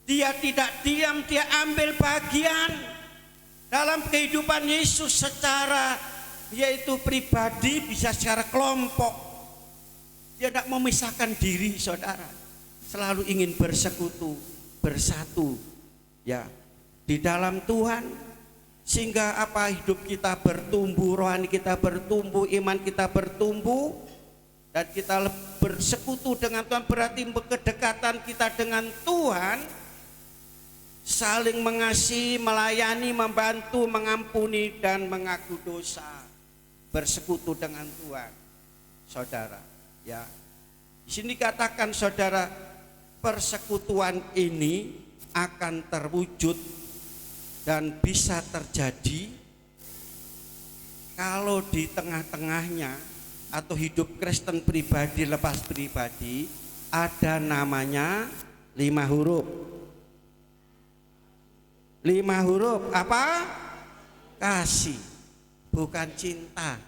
dia tidak diam, dia ambil bagian dalam kehidupan Yesus secara yaitu pribadi, bisa secara kelompok. Dia tidak memisahkan diri, saudara, selalu ingin bersekutu, bersatu ya di dalam Tuhan, sehingga apa, hidup kita bertumbuh, rohani kita bertumbuh, iman kita bertumbuh, dan kita bersekutu dengan Tuhan. Berarti kedekatan kita dengan Tuhan, saling mengasihi, melayani, membantu, mengampuni, dan mengaku dosa. Bersekutu dengan Tuhan, saudara. Ya, di sini katakan, saudara, persekutuan ini akan terwujud dan bisa terjadi kalau di tengah-tengahnya atau hidup Kristen pribadi lepas pribadi ada namanya 5 huruf. 5 huruf apa? Kasih, bukan cinta,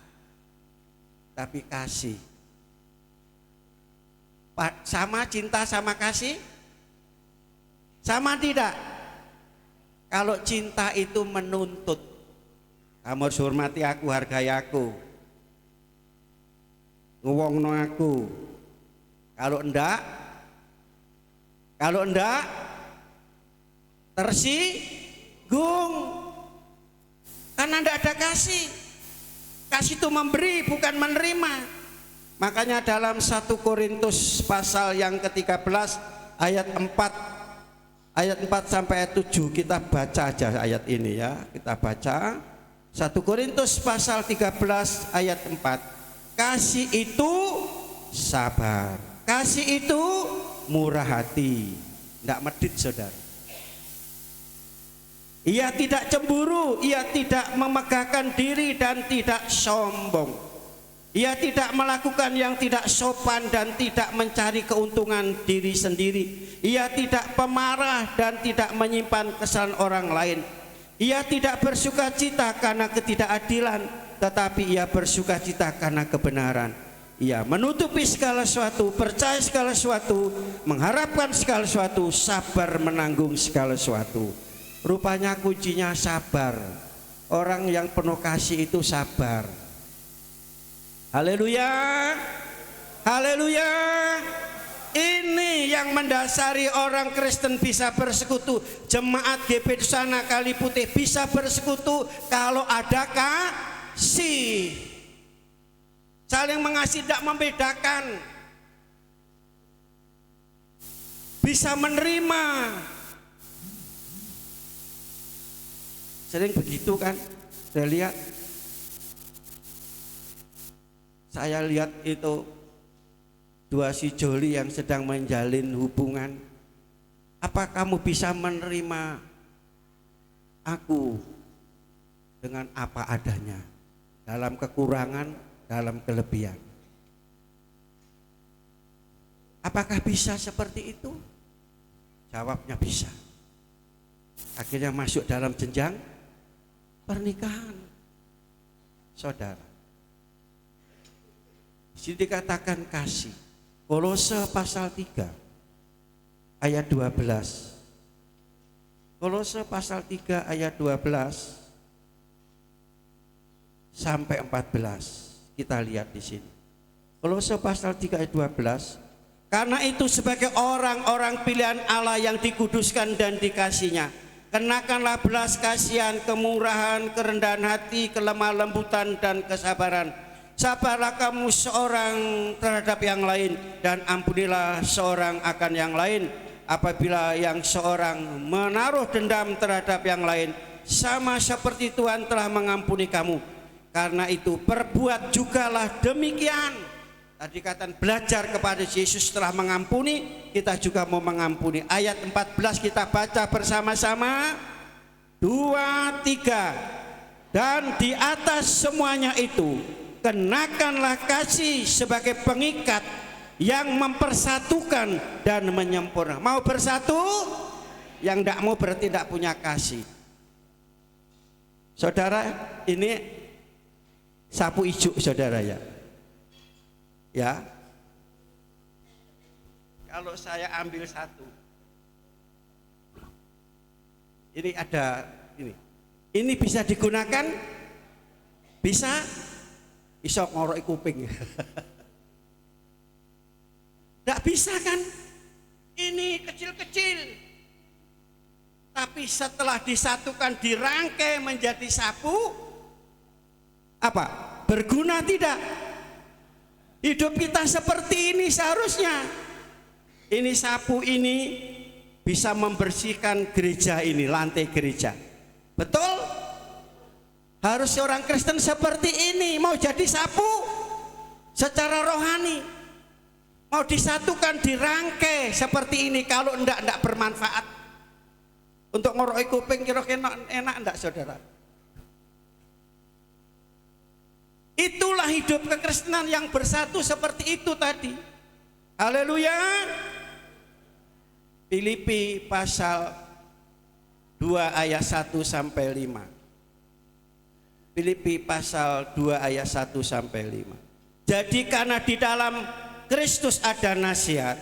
tapi kasih. Sama cinta sama kasih? Sama tidak? Kalau cinta itu menuntut, kamu harus hormati aku, hargai aku, ngewongno aku. Kalau enggak tersinggung, karena enggak ada kasih. Kasih itu memberi, bukan menerima. Makanya dalam 1 Korintus pasal yang ke-13 ayat 4 sampai ayat 7, kita baca aja ayat ini ya. Kita baca 1 Korintus pasal 13 ayat 4. Kasih itu sabar, kasih itu murah hati, tidak medit, saudara. Ia tidak cemburu, ia tidak memegahkan diri dan tidak sombong. Ia tidak melakukan yang tidak sopan dan tidak mencari keuntungan diri sendiri. Ia tidak pemarah dan tidak menyimpan kesalahan orang lain. Ia tidak bersukacita karena ketidakadilan, tetapi ia bersukacita karena kebenaran. Ia menutupi segala sesuatu, percaya segala sesuatu, mengharapkan segala sesuatu, sabar menanggung segala sesuatu. Rupanya kuncinya sabar. Orang yang penuh kasih itu sabar. Haleluya, haleluya. Ini yang mendasari orang Kristen bisa bersekutu. Jemaat GP Dusana Kali Putih bisa bersekutu kalau ada kasih. Saling mengasihi, tidak membedakan. Bisa menerima. Sering begitu kan? Saya lihat itu dua si joli yang sedang menjalin hubungan. Apa kamu bisa menerima aku dengan apa adanya, dalam kekurangan, dalam kelebihan? Apakah bisa seperti itu? Jawabnya bisa. Akhirnya masuk dalam jenjang pernikahan, saudara. Di sini dikatakan kasih. Kolose pasal 3 ayat 12. Kolose pasal 3 ayat 12 sampai 14. Kita lihat di sini. Kolose pasal 3 ayat 12. Karena itu sebagai orang-orang pilihan Allah yang dikuduskan dan dikasihnya, kenakanlah belas kasihan, kemurahan, kerendahan hati, kelemah lembutan dan kesabaran. Sabarlah kamu seorang terhadap yang lain, dan ampunilah seorang akan yang lain. Apabila yang seorang menaruh dendam terhadap yang lain, sama seperti Tuhan telah mengampuni kamu. Karena itu perbuat jugalah demikian. Tadi kata belajar kepada Yesus setelah mengampuni, kita juga mau mengampuni. Ayat 14 kita baca bersama-sama. 2, 3. Dan di atas semuanya itu kenakanlah kasih sebagai pengikat yang mempersatukan dan menyempurnakan. Mau bersatu? Yang tidak mau berarti tidak punya kasih. Saudara, ini sapu ijuk saudara ya. Ya. Kalau saya ambil satu. Ini ada ini. Ini bisa digunakan? Bisa? Iso ngorok kuping. Tidak bisa kan? Ini kecil-kecil. Tapi setelah disatukan, dirangkai menjadi sapu, apa? Berguna tidak? Hidup kita seperti ini seharusnya. Ini sapu ini bisa membersihkan gereja ini, lantai gereja. Betul? Harus orang Kristen seperti ini, mau jadi sapu secara rohani. Mau disatukan, dirangkai seperti ini. Kalau enggak bermanfaat. Untuk ngoroi kuping kira-kira enak enggak saudara? Itulah hidup kekristenan yang bersatu seperti itu tadi. Haleluya. Filipi pasal 2 ayat 1 sampai 5. Filipi pasal 2 ayat 1 sampai 5. Jadi karena di dalam Kristus ada nasihat,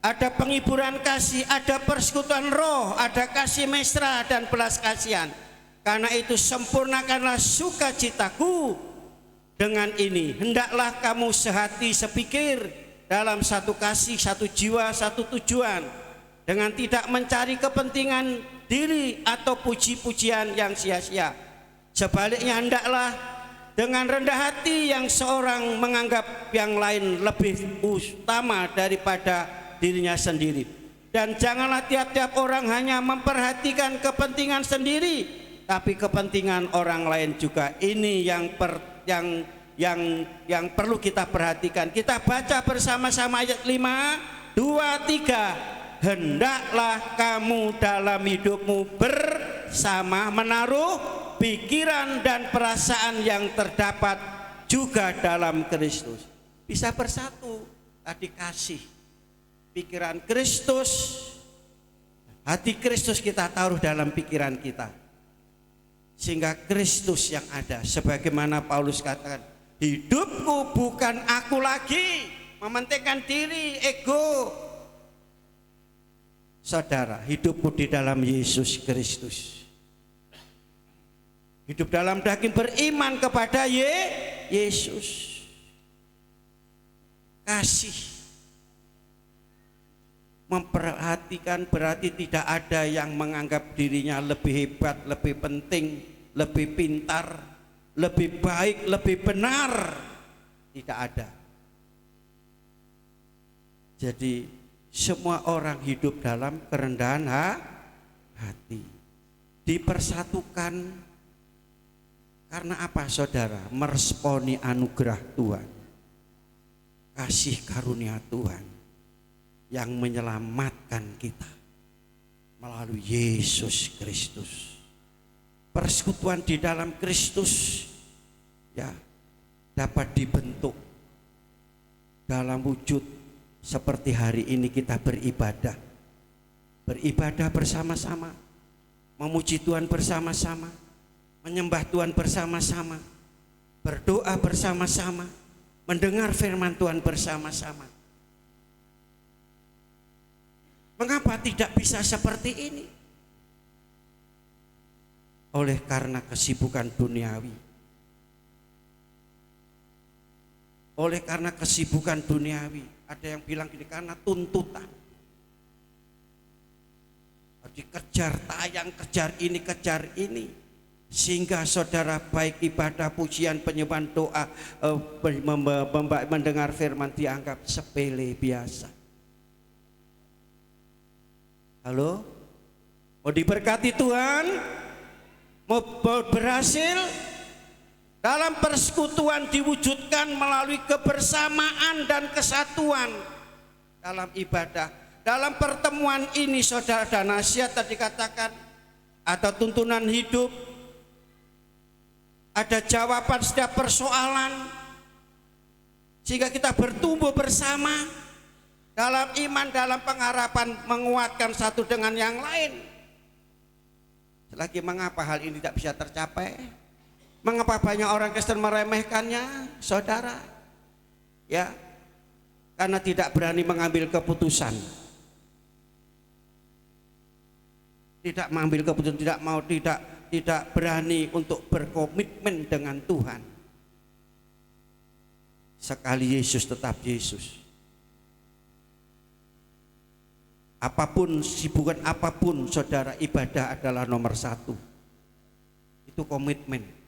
ada penghiburan kasih, ada persekutuan roh, ada kasih mesra dan belas kasihan. Karena itu sempurnakanlah sukacitaku dengan ini. Hendaklah kamu sehati sepikir dalam satu kasih, satu jiwa, satu tujuan, dengan tidak mencari kepentingan diri atau puji-pujian yang sia-sia. Sebaliknya hendaklah dengan rendah hati yang seorang menganggap yang lain lebih utama daripada dirinya sendiri. Dan janganlah tiap-tiap orang hanya memperhatikan kepentingan sendiri, tapi kepentingan orang lain juga. Ini yang perlu kita perhatikan. Kita baca bersama-sama ayat 5, 2, 3. Hendaklah kamu dalam hidupmu bersama menaruh pikiran dan perasaan yang terdapat juga dalam Kristus. Bisa bersatu. Tadi kasih, pikiran Kristus, hati Kristus kita taruh dalam pikiran kita, sehingga Kristus yang ada. Sebagaimana Paulus katakan, hidupku bukan aku lagi, mementingkan diri, ego. Saudara, hidupmu di dalam Yesus Kristus. Hidup dalam daging, beriman kepada Yesus. Kasih, memperhatikan, berarti tidak ada yang menganggap dirinya lebih hebat, lebih penting, lebih pintar, lebih baik, lebih benar. Tidak ada. Jadi semua orang hidup dalam kerendahan hati, dipersatukan. Karena apa saudara? Meresponi anugerah Tuhan, kasih karunia Tuhan yang menyelamatkan kita melalui Yesus Kristus. Persekutuan di dalam Kristus ya dapat dibentuk dalam wujud seperti hari ini kita beribadah. Beribadah bersama-sama, memuji Tuhan bersama-sama, menyembah Tuhan bersama-sama, berdoa bersama-sama, mendengar firman Tuhan bersama-sama. Mengapa tidak bisa seperti ini? Oleh karena kesibukan duniawi. Oleh karena kesibukan duniawi. Ada yang bilang gini, karena tuntutan. Dikejar tayang, kejar ini. Sehingga saudara baik ibadah, pujian, penyembahan, doa, mendengar firman dianggap sepele biasa. Halo? Mau diberkati Tuhan? Mau berhasil? Dalam persekutuan diwujudkan melalui kebersamaan dan kesatuan dalam ibadah. Dalam pertemuan ini saudara, ada nasihat tadi katakan, ada tuntunan hidup, ada jawaban setiap persoalan, sehingga kita bertumbuh bersama dalam iman, dalam pengharapan, menguatkan satu dengan yang lain. Selagi mengapa hal ini tidak bisa tercapai? Mengapa banyak orang Kristen meremehkannya, saudara? Ya, karena tidak berani mengambil keputusan. Tidak mengambil keputusan, tidak berani untuk berkomitmen dengan Tuhan. Sekali Yesus tetap Yesus. Apapun, sibukan apapun, saudara, ibadah adalah nomor satu. Itu komitmen.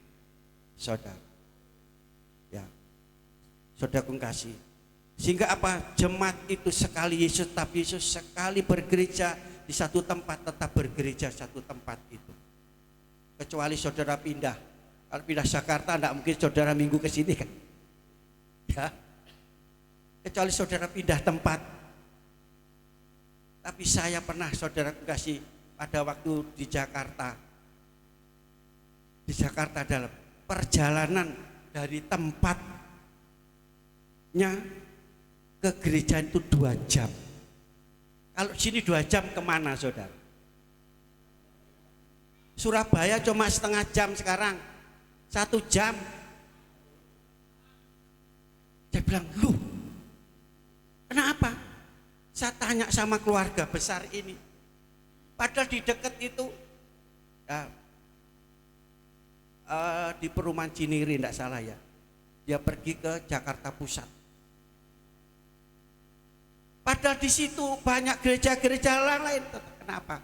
Saudara, ya, saudara kasih. Sehingga apa? Jemaat itu sekali Yesus tetap Yesus, sekali bergereja di satu tempat tetap bergereja satu tempat itu. Kecuali saudara pindah. Kalau pindah Jakarta, tidak mungkin saudara minggu ke sini kan? Ya, kecuali saudara pindah tempat. Tapi saya pernah, saudara kasih, pada waktu di Jakarta dalam perjalanan dari tempatnya ke gereja itu 2 jam. Kalau sini 2 jam kemana, saudara? Surabaya cuma setengah jam sekarang, 1 jam. Saya bilang, loh, kenapa? Saya tanya sama keluarga besar ini, padahal di dekat itu ya, di perumahan Ciniri, tidak salah ya, dia pergi ke Jakarta Pusat. Padahal di situ banyak gereja-gereja lain. Kenapa?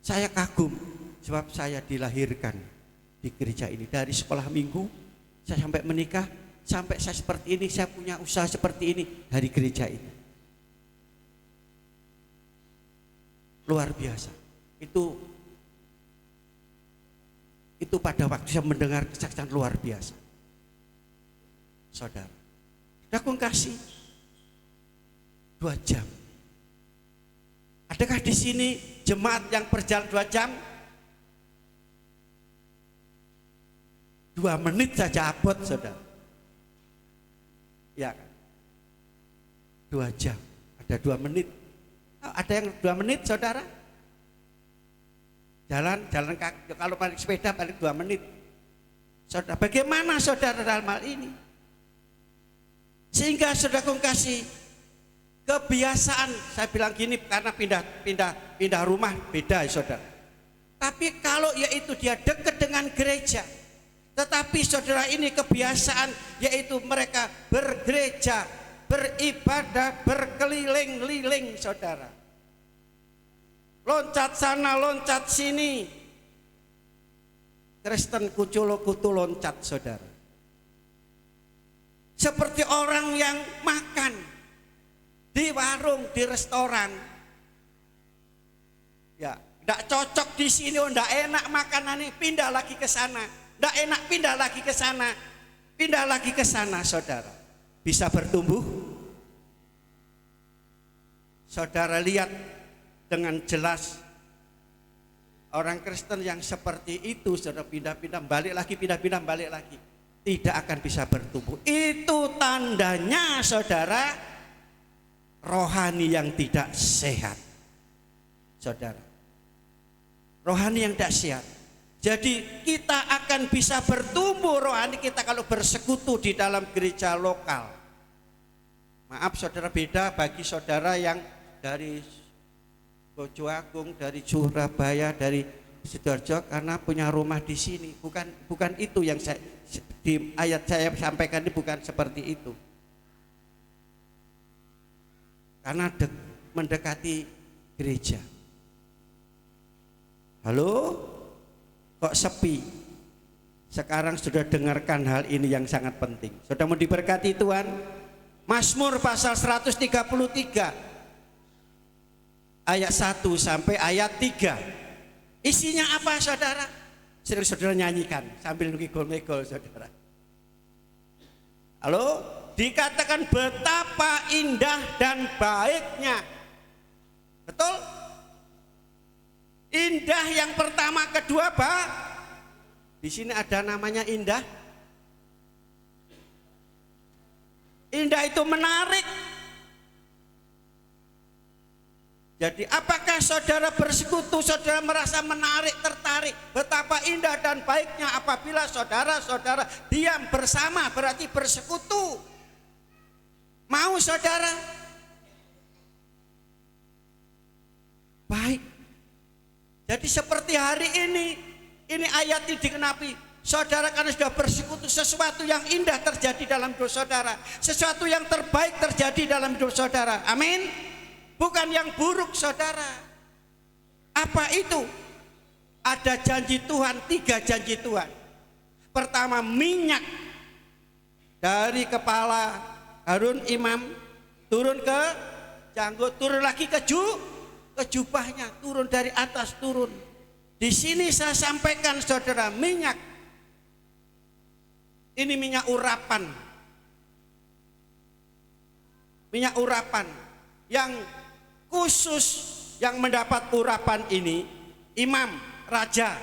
Saya kagum, sebab saya dilahirkan di gereja ini. Dari sekolah minggu saya sampai menikah, sampai saya seperti ini, saya punya usaha seperti ini dari gereja ini. Luar biasa. Itu pada waktu saya mendengar kesaksian luar biasa. Saudara, aku kasih 2 jam. Adakah di sini jemaat yang berjalan 2 jam? 2 menit saja abot, saudara. Ya kan? 2 jam, ada 2 menit. Ada yang 2 menit, saudara? Jalan kaki, kalau balik sepeda balik 2 menit. Saudara, bagaimana saudara dalam hal ini? Sehingga saudara kasih kebiasaan, saya bilang gini karena pindah rumah beda, saudara. Tapi kalau yaitu dia dekat dengan gereja, tetapi saudara ini kebiasaan yaitu mereka bergereja, beribadah, berkeliling-liling, saudara. Loncat sana, loncat sini. Kristen kuculo kutu loncat, saudara. Seperti orang yang makan di warung, di restoran. Ya, tidak cocok di sini, tidak enak makanan ini, pindah lagi ke sana. Tidak enak, pindah lagi ke sana. Pindah lagi ke sana, saudara. Bisa bertumbuh? Saudara lihat dengan jelas orang Kristen yang seperti itu, saudara, pindah-pindah balik lagi, pindah-pindah balik lagi, tidak akan bisa bertumbuh. Itu tandanya, saudara, rohani yang tidak sehat, saudara. Rohani yang tidak sehat. Jadi kita akan bisa bertumbuh rohani kita kalau bersekutu di dalam gereja lokal. Maaf, saudara, beda bagi saudara yang dari Bojoagung, dari Surabaya, dari Sidoarjo, karena punya rumah di sini. Bukan itu yang di ayat saya sampaikan ini, bukan seperti itu. Karena mendekati gereja. Halo? Kok sepi? Sekarang sudah dengarkan hal ini yang sangat penting. Sudah mau diberkati Tuhan? Mazmur pasal 133 ayat 1 sampai ayat 3. Isinya apa, saudara? Sering saudara nyanyikan sambil ngigol-ngigol saudara. Halo, dikatakan betapa indah dan baiknya. Betul? Indah yang pertama, kedua, Pak. Di sini ada namanya indah. Indah itu menarik. Jadi apakah saudara bersekutu, saudara merasa menarik, tertarik? Betapa indah dan baiknya apabila saudara-saudara diam bersama, berarti bersekutu. Mau saudara? Baik. Jadi seperti hari ini ayat ini dikenapi. Saudara karena sudah bersekutu, sesuatu yang indah terjadi dalam hidup saudara, sesuatu yang terbaik terjadi dalam hidup saudara. Amin. Bukan yang buruk saudara. Apa itu? Ada janji Tuhan, 3 janji Tuhan. Pertama, minyak dari kepala Harun imam turun ke janggut, turun lagi ke jubahnya, turun dari atas turun. Di sini saya sampaikan saudara, minyak ini minyak urapan. Minyak urapan yang khusus, yang mendapat urapan ini imam, raja.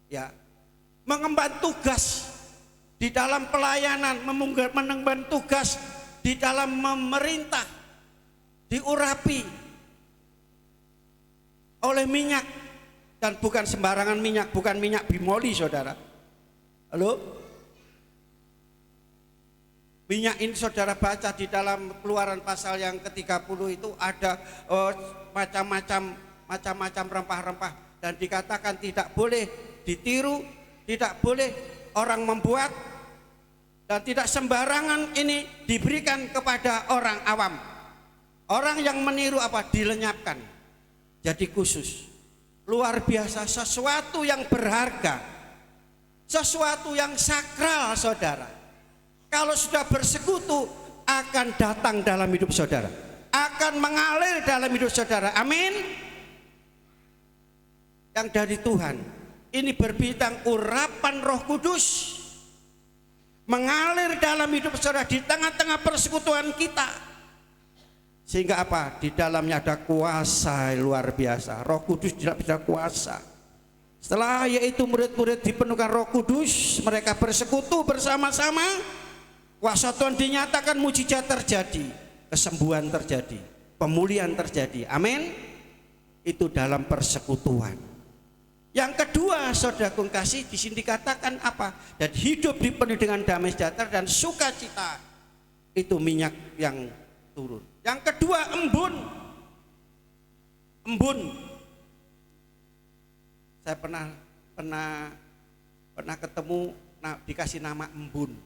Ya, mengemban tugas di dalam pelayanan, mengemban tugas di dalam memerintah, diurapi oleh minyak. Dan bukan sembarangan minyak, bukan minyak bimoli saudara. Halo? Minyak ini saudara baca di dalam Keluaran pasal yang ke-30 itu ada macam-macam rempah-rempah, dan dikatakan tidak boleh ditiru, tidak boleh orang membuat, dan tidak sembarangan ini diberikan kepada orang awam. Orang yang meniru apa? Dilenyapkan. Jadi khusus. Luar biasa, sesuatu yang berharga, sesuatu yang sakral saudara. Kalau sudah bersekutu akan datang dalam hidup saudara, akan mengalir dalam hidup saudara. Amin. Yang dari Tuhan ini berbintang urapan Roh Kudus mengalir dalam hidup saudara di tengah-tengah persekutuan kita. Sehingga apa? Di dalamnya ada kuasa luar biasa. Roh Kudus tidak bisa kuasa. Setelah yaitu murid-murid dipenuhkan Roh Kudus, mereka bersekutu bersama-sama. Kuasa Tuhan dinyatakan, mujizat terjadi, kesembuhan terjadi, pemulihan terjadi. Amin. Itu dalam persekutuan. Yang kedua, saudaraku kasih, di sini dikatakan apa? Dan hidup dipenuhi dengan damai sejahtera dan sukacita. Itu minyak yang turun. Yang kedua, embun. Saya pernah ketemu, dikasih nama embun.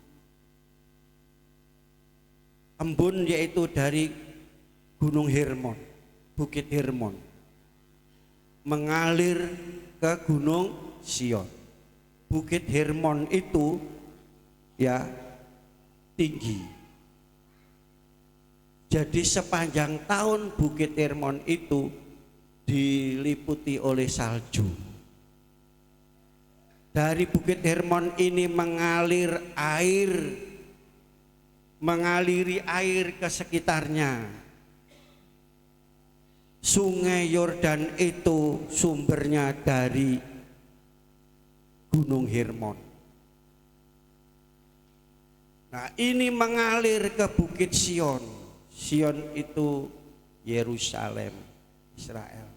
Embun yaitu dari Gunung Hermon, Bukit Hermon, mengalir ke Gunung Sion. Bukit Hermon itu ya tinggi. Jadi sepanjang tahun Bukit Hermon itu diliputi oleh salju. Dari Bukit Hermon ini mengaliri air ke sekitarnya. Sungai Yordan itu sumbernya dari Gunung Hermon. Nah, ini mengalir ke Bukit Sion. Sion itu Yerusalem, Israel.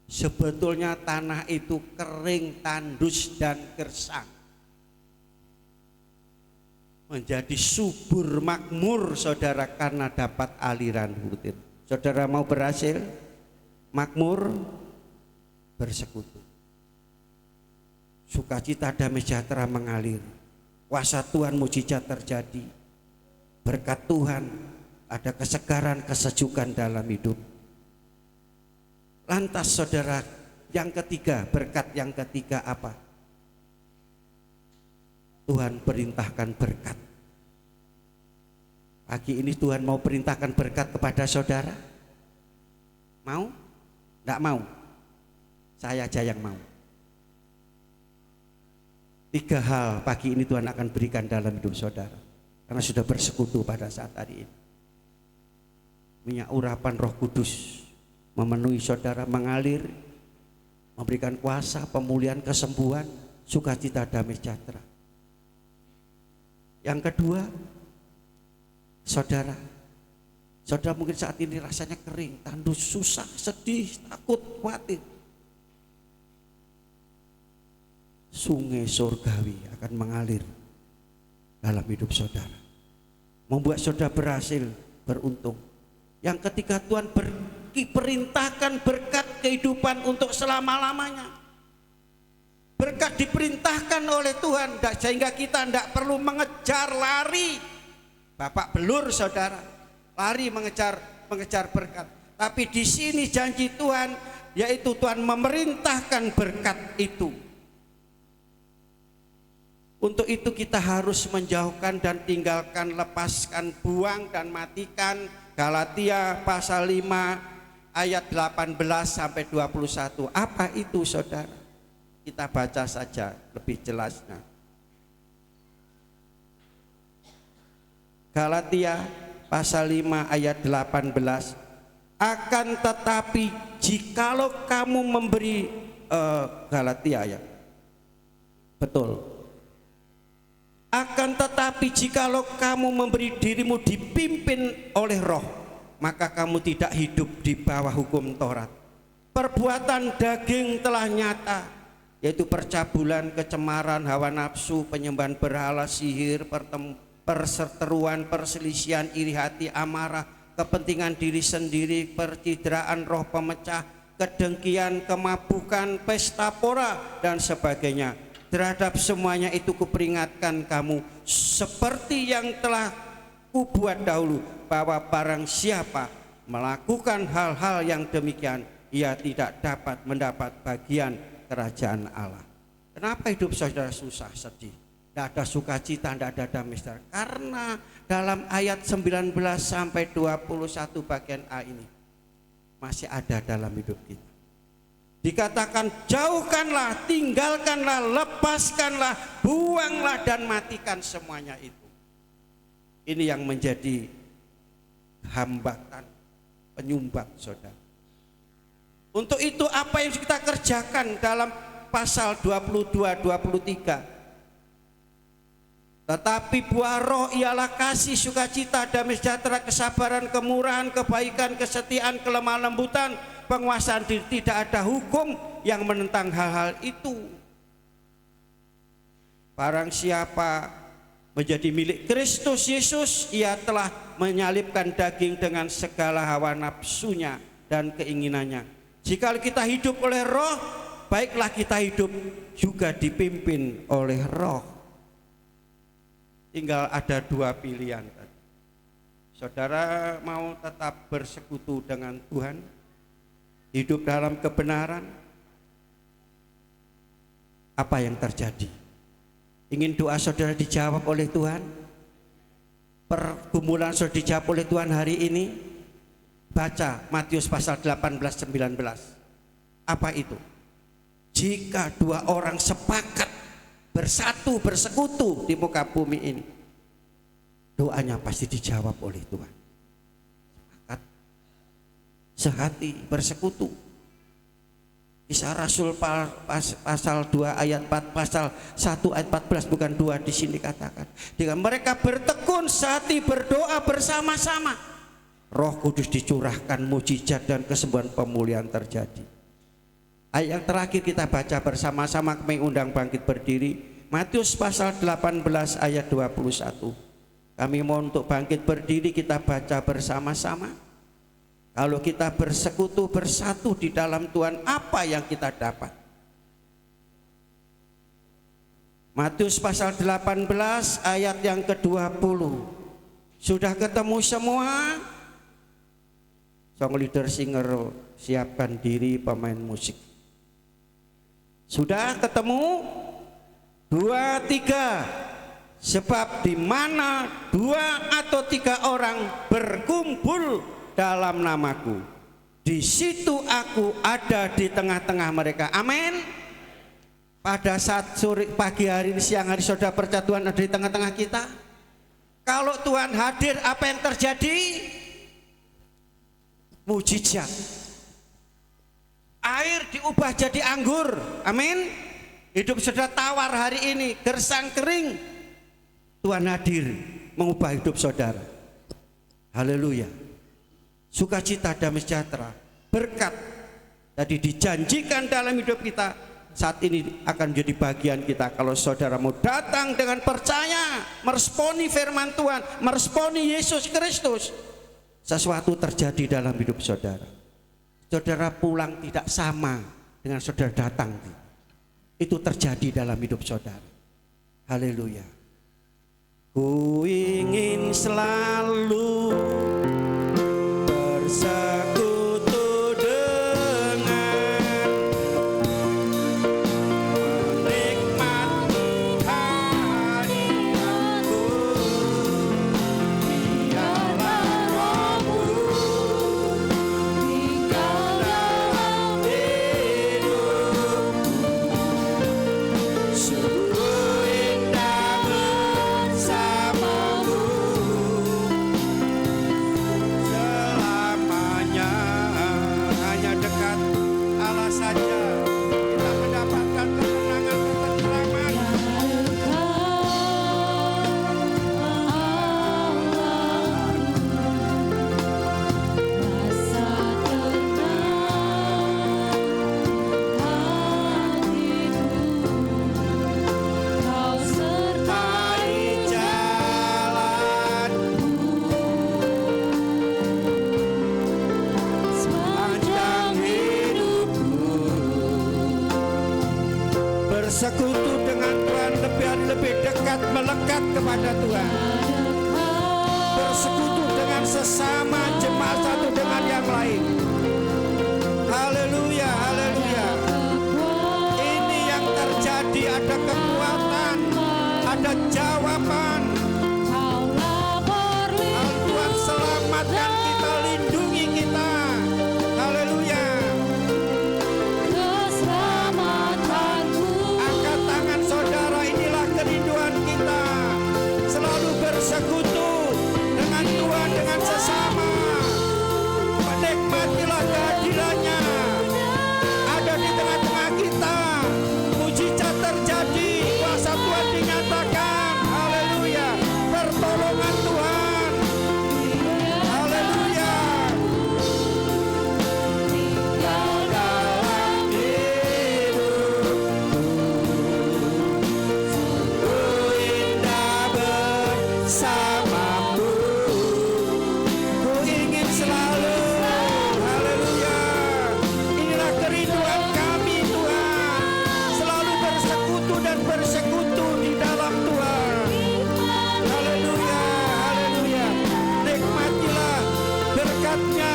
Sebetulnya tanah itu kering, tandus dan gersang. Menjadi subur makmur saudara karena dapat aliran rutin. Saudara mau berhasil makmur, bersekutu. Sukacita damai sejahtera mengalir. Kuasa Tuhan mujizat terjadi. Berkat Tuhan ada kesegaran, kesejukan dalam hidup. Lantas saudara, yang ketiga, berkat yang ketiga apa? Tuhan perintahkan berkat. Pagi ini Tuhan mau perintahkan berkat kepada saudara? Mau? Tidak mau? Saya aja yang mau. 3 hal pagi ini Tuhan akan berikan dalam hidup saudara, karena sudah bersekutu pada saat hari ini. Minyak urapan Roh Kudus memenuhi saudara, mengalir, memberikan kuasa, pemulihan, kesembuhan, sukacita, damai sejahtera. Yang kedua, saudara mungkin saat ini rasanya kering, tandus, susah, sedih, takut, khawatir. Sungai surgawi akan mengalir dalam hidup saudara, membuat saudara berhasil beruntung. Yang ketika Tuhan perintahkan berkat kehidupan untuk selama-lamanya. Berkat diperintahkan oleh Tuhan, sehingga kita tidak perlu mengejar, lari. Bapak belur saudara, lari mengejar berkat. Tapi di sini janji Tuhan, yaitu Tuhan memerintahkan berkat itu. Untuk itu kita harus menjauhkan dan tinggalkan, lepaskan, buang dan matikan. Galatia pasal 5 ayat 18 sampai 21. Apa itu saudara? Kita baca saja lebih jelasnya. Galatia pasal 5 ayat 18. Akan tetapi jikalau kamu memberi Galatia ya. Betul. Akan tetapi jikalau kamu memberi dirimu dipimpin oleh Roh, maka kamu tidak hidup di bawah hukum Taurat. Perbuatan daging telah nyata, yaitu percabulan, kecemaran, hawa nafsu, penyembahan berhala, sihir, perseteruan, perselisihan, iri hati, amarah, kepentingan diri sendiri, percideraan, roh pemecah, kedengkian, kemabukan, pesta pora, dan sebagainya. Terhadap semuanya itu kuperingatkan kamu, seperti yang telah kubuat dahulu, bahwa barang siapa melakukan hal-hal yang demikian, ia tidak dapat mendapat bagian kerajaan Allah. Kenapa hidup saudara susah, sedih, tidak ada sukacita, tidak ada damai sejahtera? Karena dalam ayat 19 sampai 21 bagian A ini masih ada dalam hidup kita. Dikatakan jauhkanlah, tinggalkanlah, lepaskanlah, buanglah dan matikan semuanya itu. Ini yang menjadi hambatan, penyumbat saudara. Untuk itu apa yang kita kerjakan dalam pasal 22-23? Tetapi buah roh ialah kasih, sukacita, damai sejahtera, kesabaran, kemurahan, kebaikan, kesetiaan, kelemah lembutan, penguasaan diri. Tidak ada hukum yang menentang hal-hal itu. Barang siapa menjadi milik Kristus Yesus, ia telah menyalibkan daging dengan segala hawa nafsunya dan keinginannya. Jika kita hidup oleh Roh, baiklah kita hidup juga dipimpin oleh Roh. Tinggal ada 2 pilihan. Saudara mau tetap bersekutu dengan Tuhan, hidup dalam kebenaran, apa yang terjadi? Ingin doa saudara dijawab oleh Tuhan? Pergumulan saudara dijawab oleh Tuhan hari ini? Baca Matius pasal 18-19. Apa itu? Jika 2 orang sepakat bersatu, bersekutu di muka bumi ini, doanya pasti dijawab oleh Tuhan. Sepakat, sehati, bersekutu. Kisah Rasul pasal 2 ayat 4, pasal 1 ayat 14, bukan 2 di sini katakan. Jika mereka bertekun sehati, berdoa bersama-sama, Roh Kudus dicurahkan, mujizat dan kesembuhan, pemulihan terjadi. Ayat yang terakhir kita baca bersama-sama, kami undang bangkit berdiri. Matius pasal 18 ayat 21. Kami mohon untuk bangkit berdiri, kita baca bersama-sama. Kalau kita bersekutu, bersatu di dalam Tuhan, apa yang kita dapat? Matius pasal 18 ayat yang ke-20. Sudah ketemu semua? Song leader, singer, siapkan diri, pemain musik. Sudah ketemu? 2, 3. Sebab di mana 2 atau 3 orang berkumpul dalam namaku, Di situ aku ada di tengah-tengah mereka. Amin. Pada saat sore, pagi hari ini, siang hari, saudara percaya Tuhan ada di tengah-tengah kita? Kalau Tuhan hadir, apa yang terjadi? Mujizat. Air diubah jadi anggur. Amin. Hidup saudara tawar hari ini, gersang kering. Tuhan hadir mengubah hidup saudara. Haleluya. Sukacita, damai sejahtera, berkat tadi dijanjikan dalam hidup kita, saat ini akan menjadi bagian kita. Kalau saudara mau datang dengan percaya, meresponi firman Tuhan, meresponi Yesus Kristus, sesuatu terjadi dalam hidup saudara. Saudara pulang tidak sama dengan saudara datang. Itu terjadi dalam hidup saudara. Haleluya. Ku ingin selalu bersekutu dengan menikmati hadiratmu. Biarlah Rohmu tinggal dalam hidupku. Sungguh indah bersamamu. Selamanya hanya dekat Allah saja kita mendapatkan kemenangan, ketentraman. Sertai jalanku sepanjang hidupku. Bersekutu dengan Tuhan lebih dekat, melekat kepada Tuhan. Bersekutu dengan sesama jemaat satu dengan yang lain. Haleluya, haleluya. Ini yang terjadi, ada kekuatan, ada jawaban. Tuhan selamatkan kita, lindungi kita. Haleluya. Angkat tangan saudara, inilah kerinduan kita. Selalu bersekutu dengan Tuhan, dengan sesama. Menikmatilah kehadirannya. Ada di tengah-tengah kita. Mujizat terjadi, kuasa Tuhan dinyatakan. Haleluya. Pertolongan Tuhan. Haleluya. Tinggal dalam hidupku. Sungguh indah bersamamu. Ku ingin selalu. Haleluya. Inilah kerinduan kami Tuhan. Selalu bersekutu dan bersekutu di dalam Tuhan. Haleluya, haleluya. Nikmatilah berkatnya,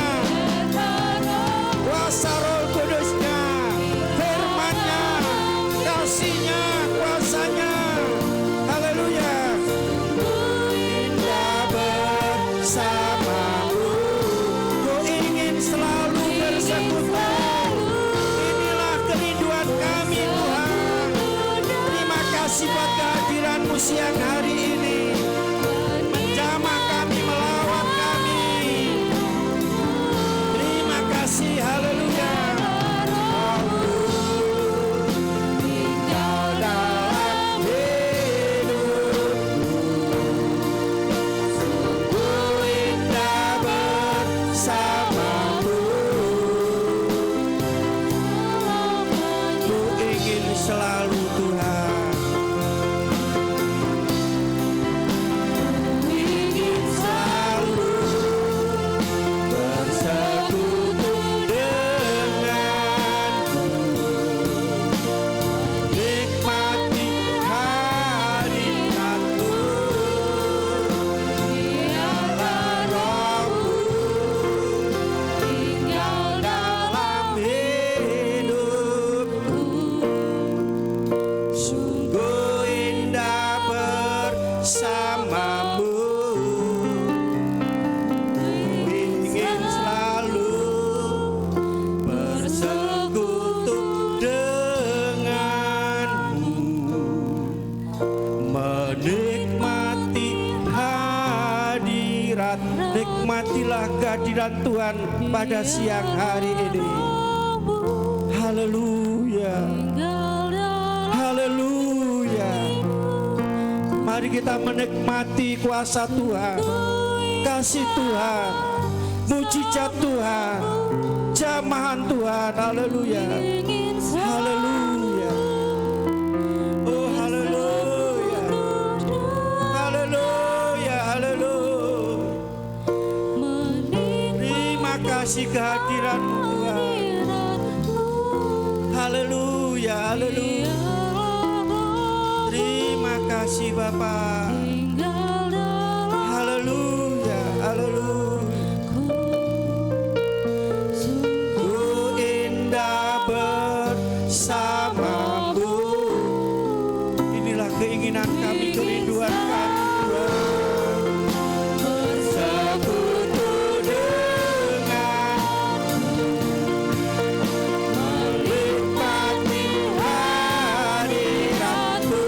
kuasa Roh Kudusnya, firman-Nya, kasih-Nya, kuasanya. Haleluya. Indah bersamamu. Ku ingin selalu bersekutu. Inilah kerinduan kami Tuhan. Terima kasih buat kehadiran-Mu siang hari ini. Menjamah kami, melawat kami. Terima kasih, haleluya. Tinggal dalam hidupku. Sungguh indah bersamamu. Ku ingin selalu Tuhan. kehadiran Tuhan pada siang hari ini. Haleluya. Haleluya. Mari kita menikmati kuasa Tuhan, kasih Tuhan, mujizat Tuhan, jamahan Tuhan. Haleluya. Haleluya. Oh haleluya. Haleluya. Haleluya. Terima kasih kehadiran-Mu Tuhan. Haleluya. Haleluya. Terima kasih Bapa. Haleluya. Haleluya. Ku indah bersamamu. Inilah keinginan kami, kerinduan kami Tuhan. Bersekutu denganmu, menikmati hadirat-Mu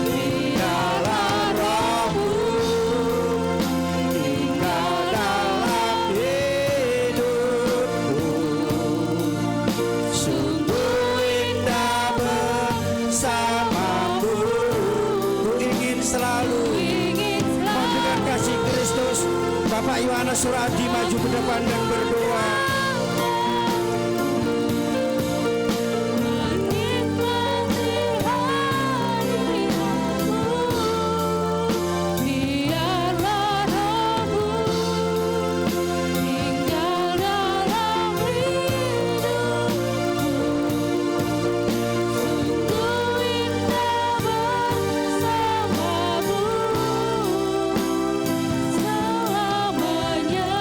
di dalam roh-Mu, tinggal dalam hidupku. Sungguh indah bersamamu. Ku ingin selalu dengan kasih Kristus. Bapak Yohanes Suradi maju ke depan dan berdoa. Biarlah roh-Mu tinggal dalam hidupku. Sungguh indah bersamamu selamanya.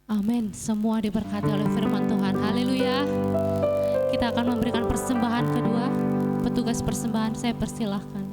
Amin. Semua diberkati oleh firman Tuhan. Haleluya. Kita akan memberikan persembahan kedua. Petugas persembahan saya persilahkan.